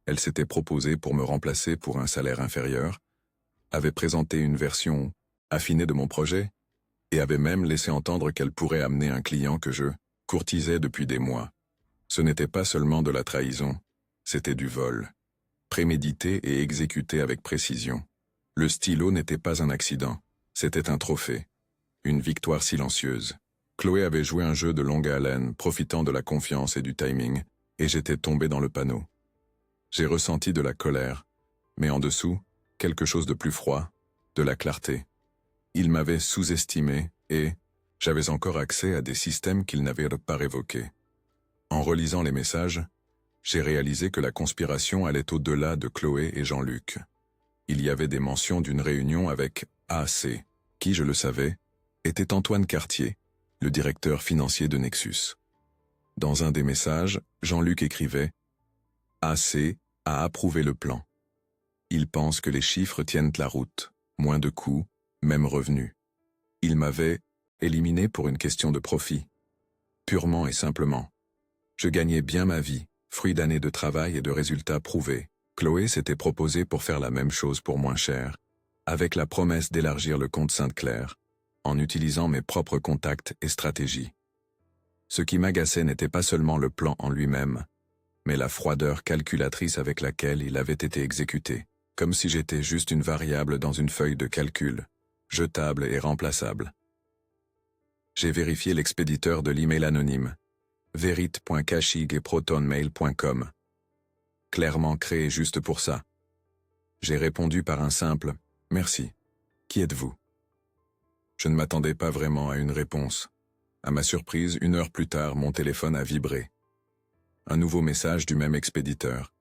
Elle s'était proposée pour me remplacer pour un salaire inférieur, avait présenté une version affinée de mon projet, et avait même laissé entendre qu'elle pourrait amener un client que je courtisais depuis des mois. Ce n'était pas seulement de la trahison, c'était du vol, prémédité et exécuté avec précision. Le stylo n'était pas un accident, c'était un trophée, une victoire silencieuse. Chloé avait joué un jeu de longue haleine, profitant de la confiance et du timing, et j'étais tombé dans le panneau. J'ai ressenti de la colère, mais en dessous, quelque chose de plus froid, de la clarté. Il m'avait sous-estimé et j'avais encore accès à des systèmes qu'il n'avait pas révoqués. En relisant les messages, j'ai réalisé que la conspiration allait au-delà de Chloé et Jean-Luc. Il y avait des mentions d'une réunion avec AC, qui, je le savais, était Antoine Cartier, le directeur financier de Nexus. Dans un des messages, Jean-Luc écrivait « AC a approuvé le plan. Il pense que les chiffres tiennent la route, moins de coûts, même revenus. Il m'avait éliminé pour une question de profit. Purement et simplement. Je gagnais bien ma vie, fruit d'années de travail et de résultats prouvés. Chloé s'était proposée pour faire la même chose pour moins cher, avec la promesse d'élargir le compte Sainte-Claire, en utilisant mes propres contacts et stratégies. Ce qui m'agaçait n'était pas seulement le plan en lui-même, mais la froideur calculatrice avec laquelle il avait été exécuté, comme si j'étais juste une variable dans une feuille de calcul, jetable et remplaçable. J'ai vérifié l'expéditeur de l'email anonyme, verit.cachig@protonmail.com. Clairement créé juste pour ça. J'ai répondu par un simple « Merci. Qui êtes-vous » Je ne m'attendais pas vraiment à une réponse. À ma surprise, 1 heure plus tard, mon téléphone a vibré. Un nouveau message du même expéditeur.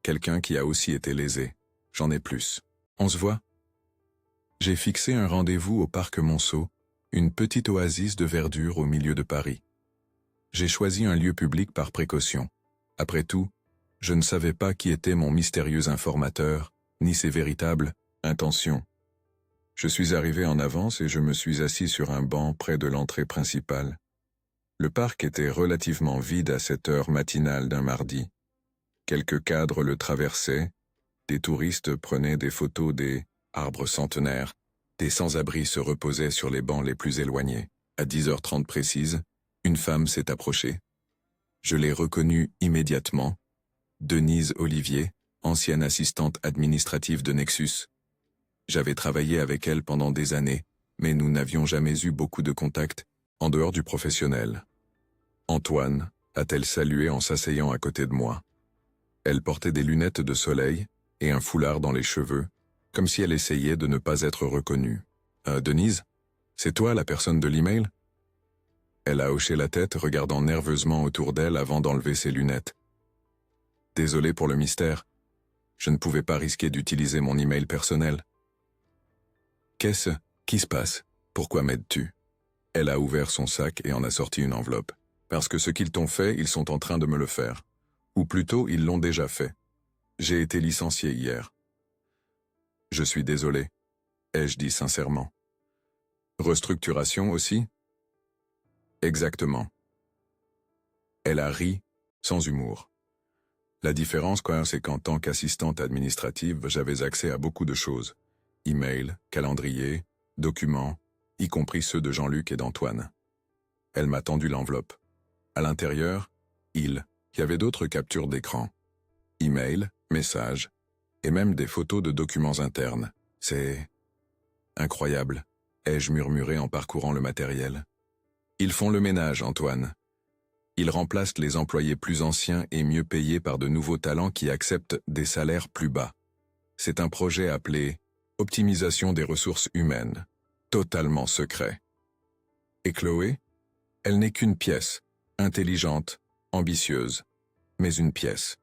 Quelqu'un qui a aussi été lésé. J'en ai plus. On se voit? J'ai fixé un rendez-vous au parc Monceau, une petite oasis de verdure au milieu de Paris. J'ai choisi un lieu public par précaution. Après tout, je ne savais pas qui était mon mystérieux informateur, ni ses véritables intentions. Je suis arrivé en avance et je me suis assis sur un banc près de l'entrée principale. Le parc était relativement vide à cette heure matinale d'un mardi. Quelques cadres le traversaient, des touristes prenaient des photos des arbres centenaires, des sans-abri se reposaient sur les bancs les plus éloignés. À 10h30 précise, une femme s'est approchée. Je l'ai reconnue immédiatement. Denise Olivier, ancienne assistante administrative de Nexus. J'avais travaillé avec elle pendant des années, mais nous n'avions jamais eu beaucoup de contacts, en dehors du professionnel. Antoine, a-t-elle salué en s'asseyant à côté de moi. Elle portait des lunettes de soleil et un foulard dans les cheveux, comme si elle essayait de ne pas être reconnue. Denise, c'est toi la personne de l'email » Elle a hoché la tête, regardant nerveusement autour d'elle avant d'enlever ses lunettes. Désolé pour le mystère. Je ne pouvais pas risquer d'utiliser mon email personnel. Qu'est-ce qui se passe? Pourquoi m'aides-tu? Elle a ouvert son sac et en a sorti une enveloppe. Parce que ce qu'ils t'ont fait, ils sont en train de me le faire. Ou plutôt, ils l'ont déjà fait. J'ai été licencié hier. Je suis désolé, ai-je dit sincèrement. Restructuration aussi? Exactement. Elle a ri, sans humour. La différence, c'est qu'en tant qu'assistante administrative, j'avais accès à beaucoup de choses. Email, calendrier, documents, y compris ceux de Jean-Luc et d'Antoine. Elle m'a tendu l'enveloppe. À l'intérieur, il y avait d'autres captures d'écran. Email, messages, et même des photos de documents internes. C'est incroyable, ai-je murmuré en parcourant le matériel. Ils font le ménage, Antoine. Ils remplacent les employés plus anciens et mieux payés par de nouveaux talents qui acceptent des salaires plus bas. C'est un projet appelé « Optimisation des ressources humaines », totalement secret. Et Chloé? Elle n'est qu'une pièce, intelligente, ambitieuse, mais une pièce.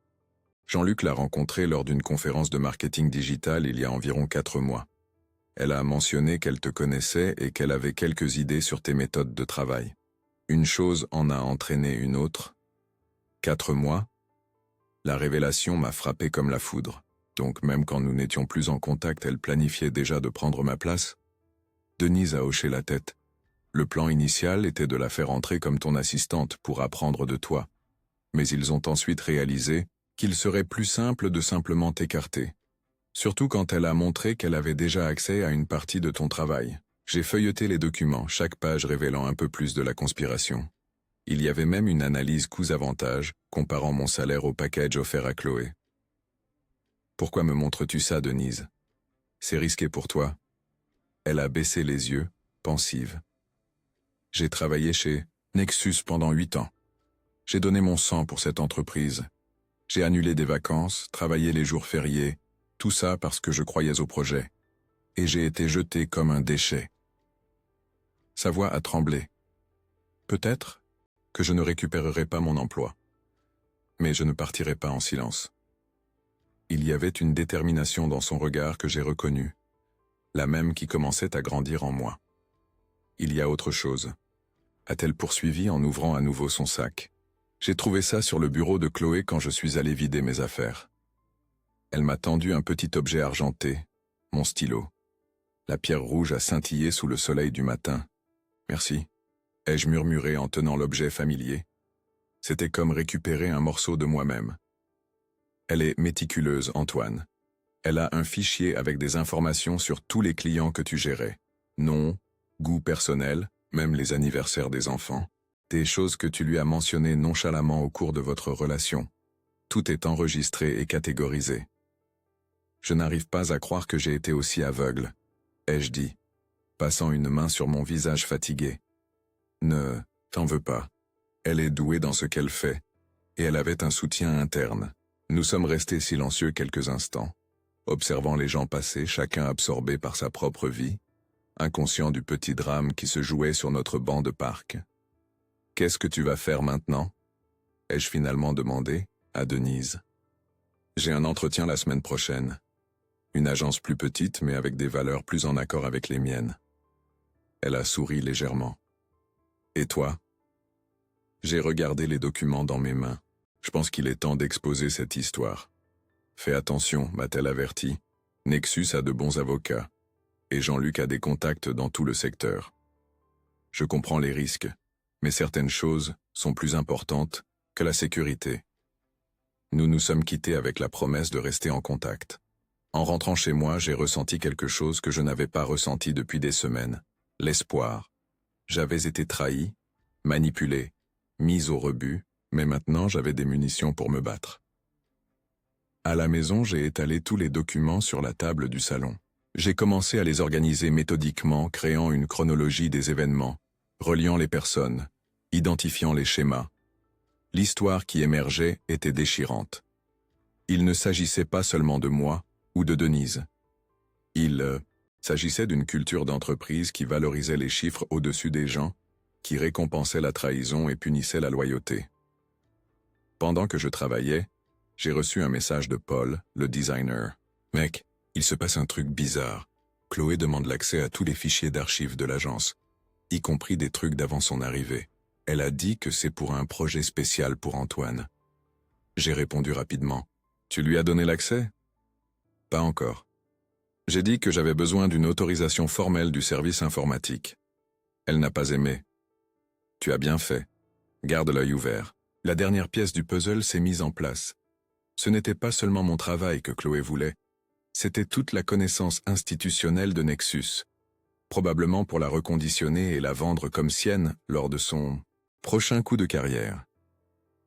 Jean-Luc l'a rencontrée lors d'une conférence de marketing digital il y a environ 4 mois. Elle a mentionné qu'elle te connaissait et qu'elle avait quelques idées sur tes méthodes de travail. Une chose en a entraîné une autre. 4 mois? La révélation m'a frappé comme la foudre. Donc même quand nous n'étions plus en contact, elle planifiait déjà de prendre ma place. Denise a hoché la tête. Le plan initial était de la faire entrer comme ton assistante pour apprendre de toi. Mais ils ont ensuite réalisé qu'il serait plus simple de simplement t'écarter. Surtout quand elle a montré qu'elle avait déjà accès à une partie de ton travail. J'ai feuilleté les documents, chaque page révélant un peu plus de la conspiration. Il y avait même une analyse coûts-avantages, comparant mon salaire au package offert à Chloé. Pourquoi me montres-tu ça, Denise? C'est risqué pour toi. Elle a baissé les yeux, pensive. J'ai travaillé chez Nexus pendant 8 ans. J'ai donné mon sang pour cette entreprise. J'ai annulé des vacances, travaillé les jours fériés, tout ça parce que je croyais au projet. Et j'ai été jeté comme un déchet. Sa voix a tremblé. Peut-être que je ne récupérerai pas mon emploi. Mais je ne partirai pas en silence. Il y avait une détermination dans son regard que j'ai reconnue, la même qui commençait à grandir en moi. Il y a autre chose, a-t-elle poursuivi en ouvrant à nouveau son sac. J'ai trouvé ça sur le bureau de Chloé quand je suis allé vider mes affaires. Elle m'a tendu un petit objet argenté, mon stylo. La pierre rouge a scintillé sous le soleil du matin. Merci, ai-je murmuré en tenant l'objet familier. C'était comme récupérer un morceau de moi-même. Elle est méticuleuse, Antoine. Elle a un fichier avec des informations sur tous les clients que tu gérais. Nom, goût personnel, même les anniversaires des enfants. Des choses que tu lui as mentionnées nonchalamment au cours de votre relation. Tout est enregistré et catégorisé. Je n'arrive pas à croire que j'ai été aussi aveugle, ai-je dit, passant une main sur mon visage fatigué. Ne t'en veux pas. Elle est douée dans ce qu'elle fait, et elle avait un soutien interne. Nous sommes restés silencieux quelques instants, observant les gens passer, chacun absorbé par sa propre vie, inconscient du petit drame qui se jouait sur notre banc de parc. « Qu'est-ce que tu vas faire maintenant ?» ai-je finalement demandé à Denise. « J'ai un entretien la semaine prochaine. Une agence plus petite, mais avec des valeurs plus en accord avec les miennes. » Elle a souri légèrement. « Et toi ?» J'ai regardé les documents dans mes mains. Je pense qu'il est temps d'exposer cette histoire. Fais attention, m'a-t-elle averti. Nexus a de bons avocats. Et Jean-Luc a des contacts dans tout le secteur. Je comprends les risques, mais certaines choses sont plus importantes que la sécurité. Nous nous sommes quittés avec la promesse de rester en contact. En rentrant chez moi, j'ai ressenti quelque chose que je n'avais pas ressenti depuis des semaines. L'espoir. J'avais été trahi, manipulé, mis au rebut, mais maintenant j'avais des munitions pour me battre. À la maison, j'ai étalé tous les documents sur la table du salon. J'ai commencé à les organiser méthodiquement, créant une chronologie des événements, reliant les personnes, identifiant les schémas. L'histoire qui émergeait était déchirante. Il ne s'agissait pas seulement de moi ou de Denise. Il s'agissait d'une culture d'entreprise qui valorisait les chiffres au-dessus des gens, qui récompensait la trahison et punissait la loyauté. Pendant que je travaillais, j'ai reçu un message de Paul, le designer. « Mec, il se passe un truc bizarre. Chloé demande l'accès à tous les fichiers d'archives de l'agence. y compris des trucs d'avant son arrivée. Elle a dit que c'est pour un projet spécial pour Antoine. J'ai répondu rapidement. Tu lui as donné l'accès? Pas encore. J'ai dit que j'avais besoin d'une autorisation formelle du service informatique. Elle n'a pas aimé. Tu as bien fait. Garde l'œil ouvert. La dernière pièce du puzzle s'est mise en place. Ce n'était pas seulement mon travail que Chloé voulait, c'était toute la connaissance institutionnelle de Nexus, probablement pour la reconditionner et la vendre comme sienne lors de son prochain coup de carrière.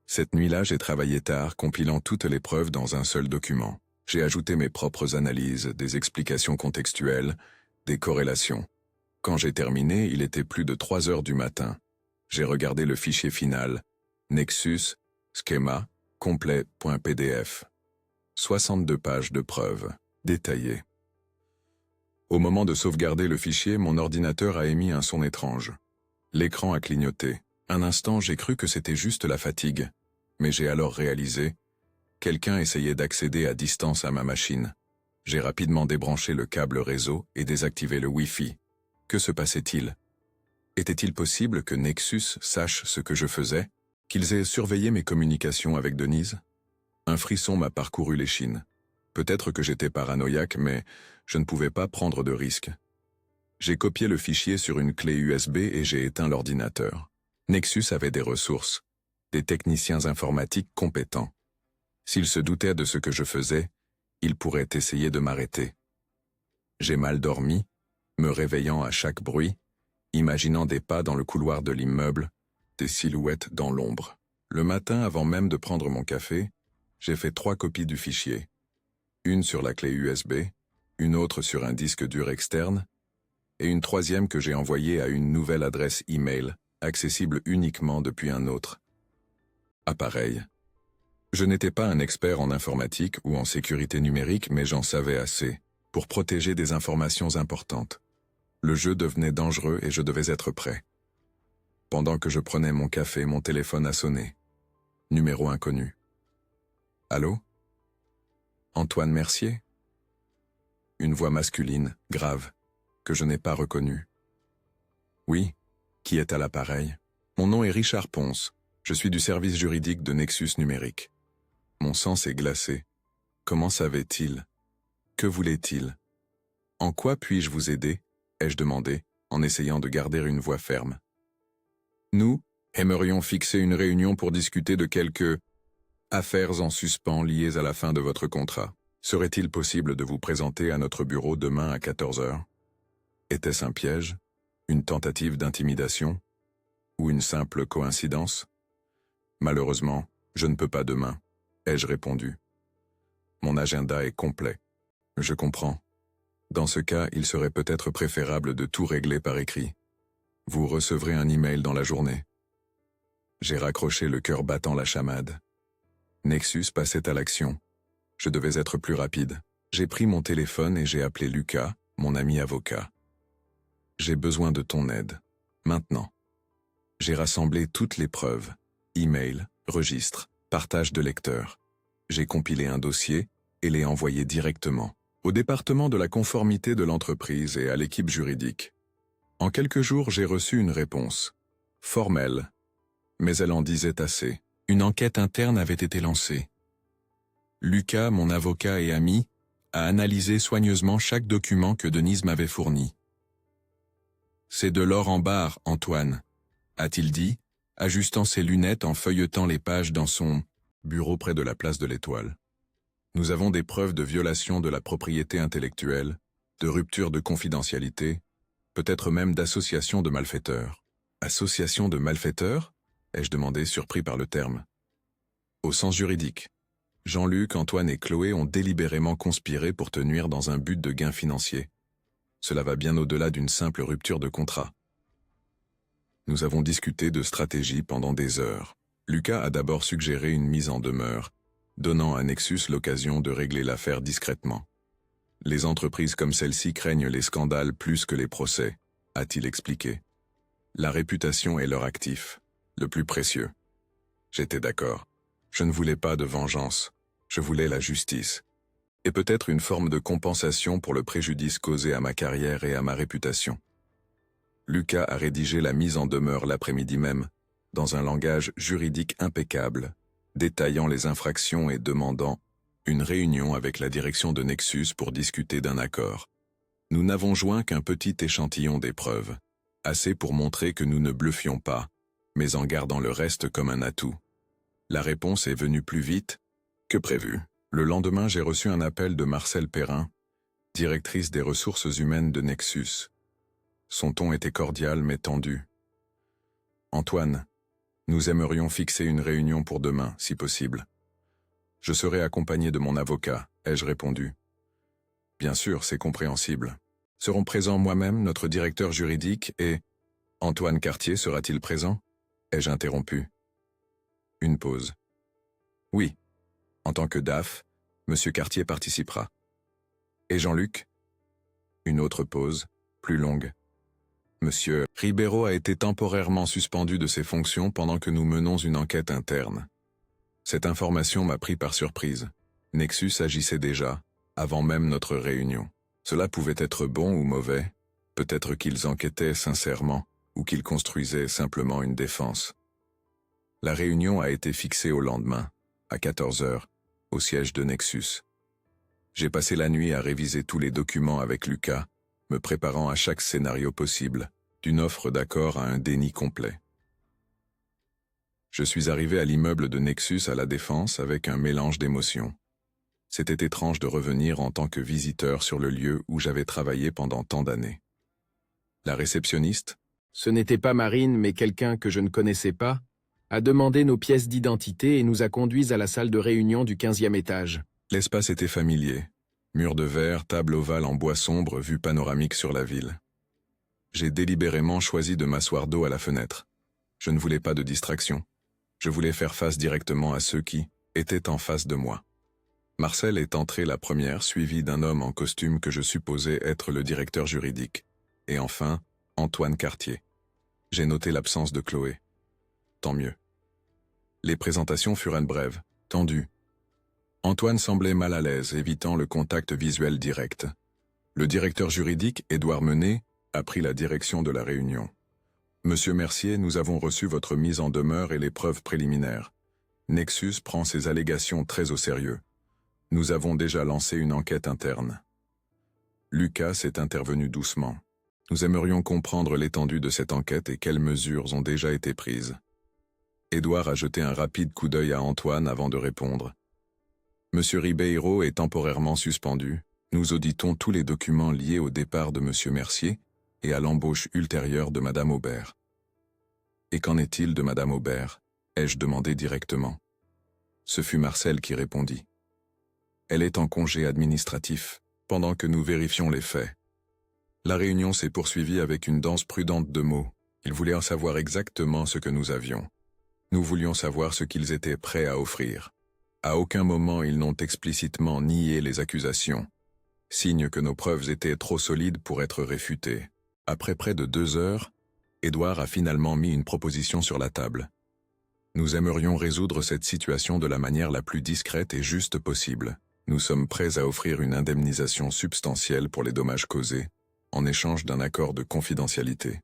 Cette nuit-là, j'ai travaillé tard, compilant toutes les preuves dans un seul document. J'ai ajouté mes propres analyses, des explications contextuelles, des corrélations. Quand j'ai terminé, il était plus de 3 heures du matin. J'ai regardé le fichier final, Nexus, schéma, complet.pdf. 62 pages de preuves, détaillées. Au moment de sauvegarder le fichier, mon ordinateur a émis un son étrange. L'écran a clignoté. Un instant, j'ai cru que c'était juste la fatigue, mais j'ai alors réalisé, quelqu'un essayait d'accéder à distance à ma machine. J'ai rapidement débranché le câble réseau et désactivé le Wi-Fi. Que se passait-il? Était-il possible que Nexus sache ce que je faisais? Qu'ils aient surveillé mes communications avec Denise? Un frisson m'a parcouru l'échine. Peut-être que j'étais paranoïaque, mais je ne pouvais pas prendre de risques. J'ai copié le fichier sur une clé USB et j'ai éteint l'ordinateur. Nexus avait des ressources, des techniciens informatiques compétents. S'ils se doutaient de ce que je faisais, ils pourraient essayer de m'arrêter. J'ai mal dormi, me réveillant à chaque bruit, imaginant des pas dans le couloir de l'immeuble, des silhouettes dans l'ombre. Le matin, avant même de prendre mon café, j'ai fait 3 copies du fichier. Une sur la clé USB, une autre sur un disque dur externe, et une 3e que j'ai envoyée à une nouvelle adresse e-mail, accessible uniquement depuis un autre appareil. Je n'étais pas un expert en informatique ou en sécurité numérique, mais j'en savais assez pour protéger des informations importantes. Le jeu devenait dangereux et je devais être prêt. Pendant que je prenais mon café, mon téléphone a sonné. Numéro inconnu. Allô? Antoine Mercier? Une voix masculine, grave, que je n'ai pas reconnue. Oui, qui est à l'appareil? Mon nom est Richard Ponce, je suis du service juridique de Nexus Numérique. Mon sang s'est glacé. Comment savait-il? Que voulait-il? En quoi puis-je vous aider? Ai-je demandé, en essayant de garder une voix ferme. Nous aimerions fixer une réunion pour discuter de quelques affaires en suspens liées à la fin de votre contrat. Serait-il possible de vous présenter à notre bureau demain à 14 heures? Était-ce un piège? Une tentative d'intimidation? Ou une simple coïncidence? Malheureusement, je ne peux pas demain, ai-je répondu. Mon agenda est complet. Je comprends. Dans ce cas, il serait peut-être préférable de tout régler par écrit. Vous recevrez un email dans la journée. J'ai raccroché le cœur battant la chamade. Nexus passait à l'action. Je devais être plus rapide. J'ai pris mon téléphone et j'ai appelé Lucas, mon ami avocat. J'ai besoin de ton aide. Maintenant. J'ai rassemblé toutes les preuves. Email, registre, partage de lecteurs. J'ai compilé un dossier et l'ai envoyé directement au département de la conformité de l'entreprise et à l'équipe juridique. En quelques jours, j'ai reçu une réponse. Formelle. Mais elle en disait assez. Une enquête interne avait été lancée. Lucas, mon avocat et ami, a analysé soigneusement chaque document que Denise m'avait fourni. C'est de l'or en barre, Antoine, a-t-il dit, ajustant ses lunettes en feuilletant les pages dans son bureau près de la place de l'Étoile. Nous avons des preuves de violation de la propriété intellectuelle, de rupture de confidentialité, peut-être même d'association de malfaiteurs. Association de malfaiteurs? Ai-je demandé, surpris par le terme. Au sens juridique. Jean-Luc, Antoine et Chloé ont délibérément conspiré pour te nuire dans un but de gain financier. Cela va bien au-delà d'une simple rupture de contrat. Nous avons discuté de stratégie pendant des heures. Lucas a d'abord suggéré une mise en demeure, donnant à Nexus l'occasion de régler l'affaire discrètement. Les entreprises comme celle-ci craignent les scandales plus que les procès, a-t-il expliqué. La réputation est leur actif, le plus précieux. J'étais d'accord. Je ne voulais pas de vengeance, je voulais la justice. Et peut-être une forme de compensation pour le préjudice causé à ma carrière et à ma réputation. Lucas a rédigé la mise en demeure l'après-midi même, dans un langage juridique impeccable, détaillant les infractions et demandant une réunion avec la direction de Nexus pour discuter d'un accord. Nous n'avons joint qu'un petit échantillon des preuves, assez pour montrer que nous ne bluffions pas, mais en gardant le reste comme un atout. La réponse est venue plus vite que prévu. Le lendemain, j'ai reçu un appel de Marcel Perrin, directrice des ressources humaines de Nexus. Son ton était cordial mais tendu. « Antoine, nous aimerions fixer une réunion pour demain, si possible. » « Je serai accompagné de mon avocat, ai-je répondu. « Bien sûr, c'est compréhensible. Seront présents moi-même, notre directeur juridique et... Antoine Cartier sera-t-il présent ?» ai-je interrompu. Une pause. « Oui. En tant que DAF, M. Cartier participera. » « Et Jean-Luc ?» Une autre pause, plus longue. « Monsieur Ribeiro a été temporairement suspendu de ses fonctions pendant que nous menons une enquête interne. » Cette information m'a pris par surprise. Nexus agissait déjà, avant même notre réunion. Cela pouvait être bon ou mauvais, peut-être qu'ils enquêtaient sincèrement, ou qu'ils construisaient simplement une défense. La réunion a été fixée au lendemain, à 14 heures, au siège de Nexus. J'ai passé la nuit à réviser tous les documents avec Lucas, me préparant à chaque scénario possible, d'une offre d'accord à un déni complet. Je suis arrivé à l'immeuble de Nexus à la Défense avec un mélange d'émotions. C'était étrange de revenir en tant que visiteur sur le lieu où j'avais travaillé pendant tant d'années. La réceptionniste, ce n'était pas Marine mais quelqu'un que je ne connaissais pas, a demandé nos pièces d'identité et nous a conduits à la salle de réunion du 15e étage. L'espace était familier. Murs de verre, table ovale en bois sombre, vue panoramique sur la ville. J'ai délibérément choisi de m'asseoir dos à la fenêtre. Je ne voulais pas de distraction. Je voulais faire face directement à ceux qui étaient en face de moi. Marcel est entrée la première, suivie d'un homme en costume que je supposais être le directeur juridique. Et enfin, Antoine Cartier. J'ai noté l'absence de Chloé. Tant mieux. Les présentations furent brèves, tendues. Antoine semblait mal à l'aise, évitant le contact visuel direct. Le directeur juridique, Édouard Menet, a pris la direction de la réunion. Monsieur Mercier, nous avons reçu votre mise en demeure et les preuves préliminaires. Nexus prend ces allégations très au sérieux. Nous avons déjà lancé une enquête interne. Lucas est intervenu doucement. Nous aimerions comprendre l'étendue de cette enquête et quelles mesures ont déjà été prises. Édouard a jeté un rapide coup d'œil à Antoine avant de répondre. Monsieur Ribeiro est temporairement suspendu. Nous auditons tous les documents liés au départ de Monsieur Mercier et à l'embauche ultérieure de Madame Aubert. Et qu'en est-il de Madame Aubert ? Ai-je demandé directement. Ce fut Marcel qui répondit. Elle est en congé administratif, pendant que nous vérifions les faits. La réunion s'est poursuivie avec une danse prudente de mots. Ils voulaient en savoir exactement ce que nous avions. Nous voulions savoir ce qu'ils étaient prêts à offrir. À aucun moment ils n'ont explicitement nié les accusations. Signe que nos preuves étaient trop solides pour être réfutées. Après près de 2 heures, Édouard a finalement mis une proposition sur la table. Nous aimerions résoudre cette situation de la manière la plus discrète et juste possible. Nous sommes prêts à offrir une indemnisation substantielle pour les dommages causés, en échange d'un accord de confidentialité.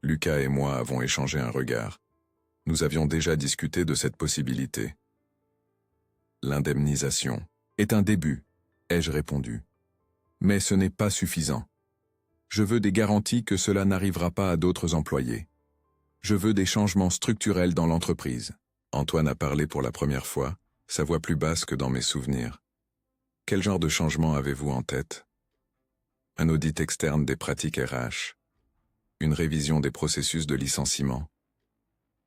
Lucas et moi avons échangé un regard. Nous avions déjà discuté de cette possibilité. L'indemnisation est un début, ai-je répondu. Mais ce n'est pas suffisant. Je veux des garanties que cela n'arrivera pas à d'autres employés. Je veux des changements structurels dans l'entreprise. Antoine a parlé pour la première fois, sa voix plus basse que dans mes souvenirs. Quel genre de changement avez-vous en tête ? Un audit externe des pratiques RH, une révision des processus de licenciement,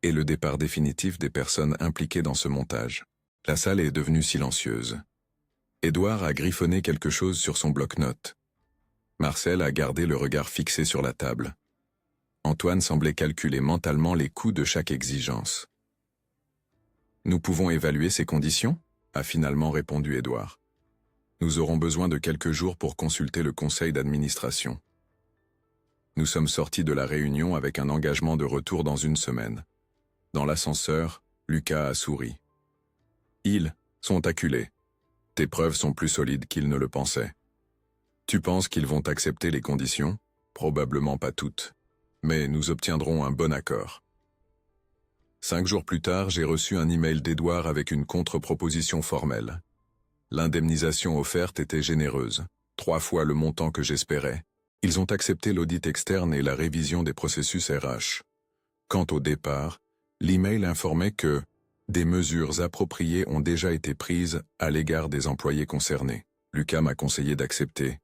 et le départ définitif des personnes impliquées dans ce montage. La salle est devenue silencieuse. Édouard a griffonné quelque chose sur son bloc-notes. Marcel a gardé le regard fixé sur la table. Antoine semblait calculer mentalement les coûts de chaque exigence. « Nous pouvons évaluer ces conditions ?» a finalement répondu Édouard. « Nous aurons besoin de quelques jours pour consulter le conseil d'administration. » Nous sommes sortis de la réunion avec un engagement de retour dans 1 semaine. Dans l'ascenseur, Lucas a souri. « Ils sont acculés. Tes preuves sont plus solides qu'ils ne le pensaient. Tu penses qu'ils vont accepter les conditions ? Probablement pas toutes. Mais nous obtiendrons un bon accord. 5 jours plus tard, j'ai reçu un email d'Edouard avec une contre-proposition formelle. L'indemnisation offerte était généreuse, 3 fois le montant que j'espérais. Ils ont accepté l'audit externe et la révision des processus RH. Quant au départ, l'email informait que des mesures appropriées ont déjà été prises à l'égard des employés concernés. Lucas m'a conseillé d'accepter.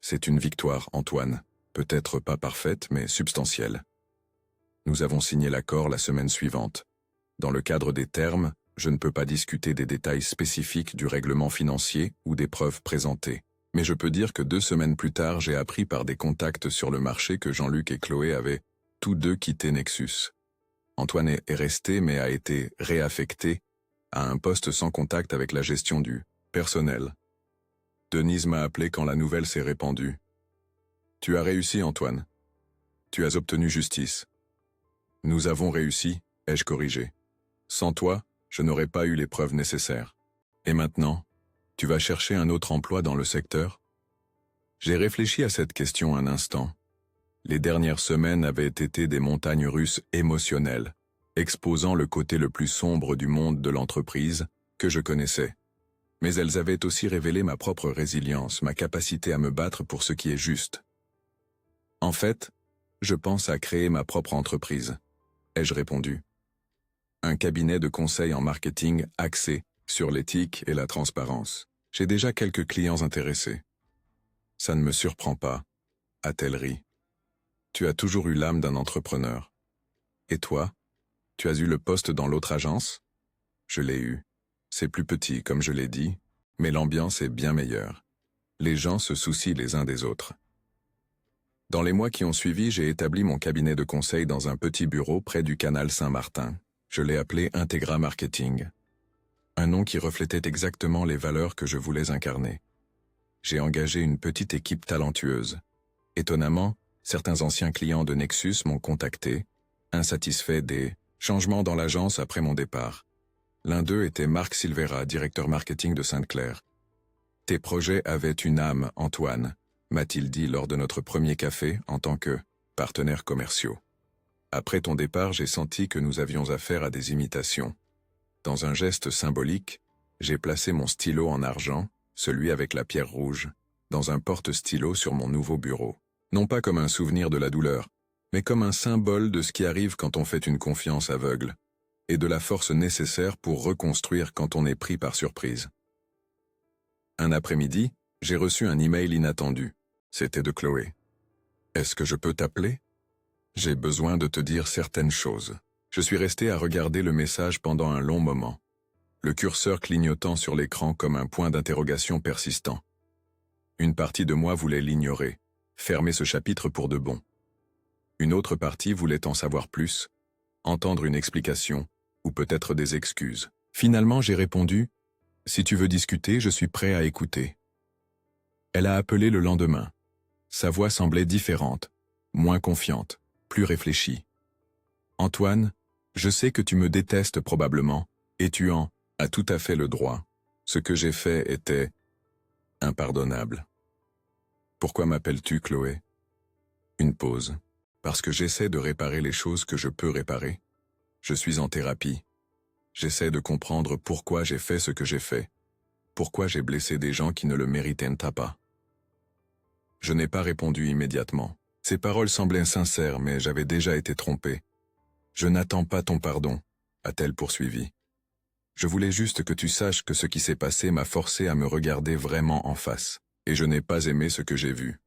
C'est une victoire, Antoine. Peut-être pas parfaite, mais substantielle. Nous avons signé l'accord la semaine suivante. Dans le cadre des termes, je ne peux pas discuter des détails spécifiques du règlement financier ou des preuves présentées. Mais je peux dire que 2 semaines plus tard, j'ai appris par des contacts sur le marché que Jean-Luc et Chloé avaient tous deux quitté Nexus. Antoine est resté mais a été réaffecté à un poste sans contact avec la gestion du personnel. Denise m'a appelé quand la nouvelle s'est répandue. « Tu as réussi, Antoine. Tu as obtenu justice. »« Nous avons réussi, ai-je corrigé. Sans toi, je n'aurais pas eu les preuves nécessaires. Et maintenant, tu vas chercher un autre emploi dans le secteur ?» J'ai réfléchi à cette question un instant. Les dernières semaines avaient été des montagnes russes émotionnelles, exposant le côté le plus sombre du monde de l'entreprise que je connaissais. Mais elles avaient aussi révélé ma propre résilience, ma capacité à me battre pour ce qui est juste. En fait, je pense à créer ma propre entreprise, ai-je répondu. Un cabinet de conseil en marketing axé sur l'éthique et la transparence. J'ai déjà quelques clients intéressés. Ça ne me surprend pas, a-t-elle ri. Tu as toujours eu l'âme d'un entrepreneur. Et toi, tu as eu le poste dans l'autre agence? Je l'ai eu. C'est plus petit, comme je l'ai dit, mais l'ambiance est bien meilleure. Les gens se soucient les uns des autres. Dans les mois qui ont suivi, j'ai établi mon cabinet de conseil dans un petit bureau près du canal Saint-Martin. Je l'ai appelé Integra Marketing. Un nom qui reflétait exactement les valeurs que je voulais incarner. J'ai engagé une petite équipe talentueuse. Étonnamment, certains anciens clients de Nexus m'ont contacté, insatisfaits des changements dans l'agence après mon départ. L'un d'eux était Marc Silvera, directeur marketing de Sainte-Claire. « Tes projets avaient une âme, Antoine », m'a-t-il dit lors de notre premier café en tant que partenaires commerciaux. Après ton départ, j'ai senti que nous avions affaire à des imitations. Dans un geste symbolique, j'ai placé mon stylo en argent, celui avec la pierre rouge, dans un porte-stylo sur mon nouveau bureau. Non pas comme un souvenir de la douleur, mais comme un symbole de ce qui arrive quand on fait une confiance aveugle, et de la force nécessaire pour reconstruire quand on est pris par surprise. Un après-midi, j'ai reçu un email inattendu. C'était de Chloé. « Est-ce que je peux t'appeler ? J'ai besoin de te dire certaines choses. » Je suis resté à regarder le message pendant un long moment, le curseur clignotant sur l'écran comme un point d'interrogation persistant. Une partie de moi voulait l'ignorer, fermer ce chapitre pour de bon. Une autre partie voulait en savoir plus, entendre une explication, ou peut-être des excuses. Finalement, j'ai répondu « Si tu veux discuter, je suis prêt à écouter. » Elle a appelé le lendemain. Sa voix semblait différente, moins confiante, plus réfléchie. « Antoine, je sais que tu me détestes probablement, et tu en as tout à fait le droit. Ce que j'ai fait était impardonnable. Pourquoi m'appelles-tu, Chloé ? » Une pause. Parce que j'essaie de réparer les choses que je peux réparer. Je suis en thérapie. J'essaie de comprendre pourquoi j'ai fait ce que j'ai fait. Pourquoi j'ai blessé des gens qui ne le méritaient pas. Je n'ai pas répondu immédiatement. Ces paroles semblaient sincères, mais j'avais déjà été trompé. « Je n'attends pas ton pardon », a-t-elle poursuivi. « Je voulais juste que tu saches que ce qui s'est passé m'a forcé à me regarder vraiment en face, et je n'ai pas aimé ce que j'ai vu. »«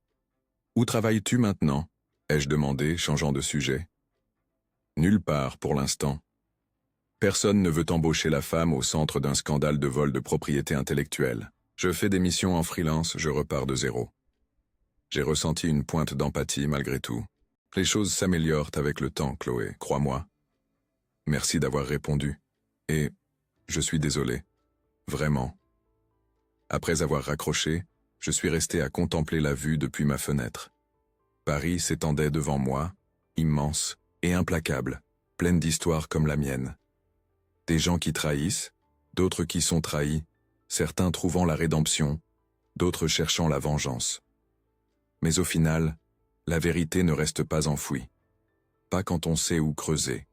Où travailles-tu maintenant ?» ai-je demandé, changeant de sujet. « Nulle part, pour l'instant. Personne ne veut embaucher la femme au centre d'un scandale de vol de propriété intellectuelle. Je fais des missions en freelance, je repars de zéro. » J'ai ressenti une pointe d'empathie malgré tout. Les choses s'améliorent avec le temps, Chloé, crois-moi. Merci d'avoir répondu. Et je suis désolé. Vraiment. Après avoir raccroché, je suis resté à contempler la vue depuis ma fenêtre. Paris s'étendait devant moi, immense et implacable, pleine d'histoires comme la mienne. Des gens qui trahissent, d'autres qui sont trahis, certains trouvant la rédemption, d'autres cherchant la vengeance. Mais au final, La vérité ne reste pas enfouie. Pas quand on sait où creuser.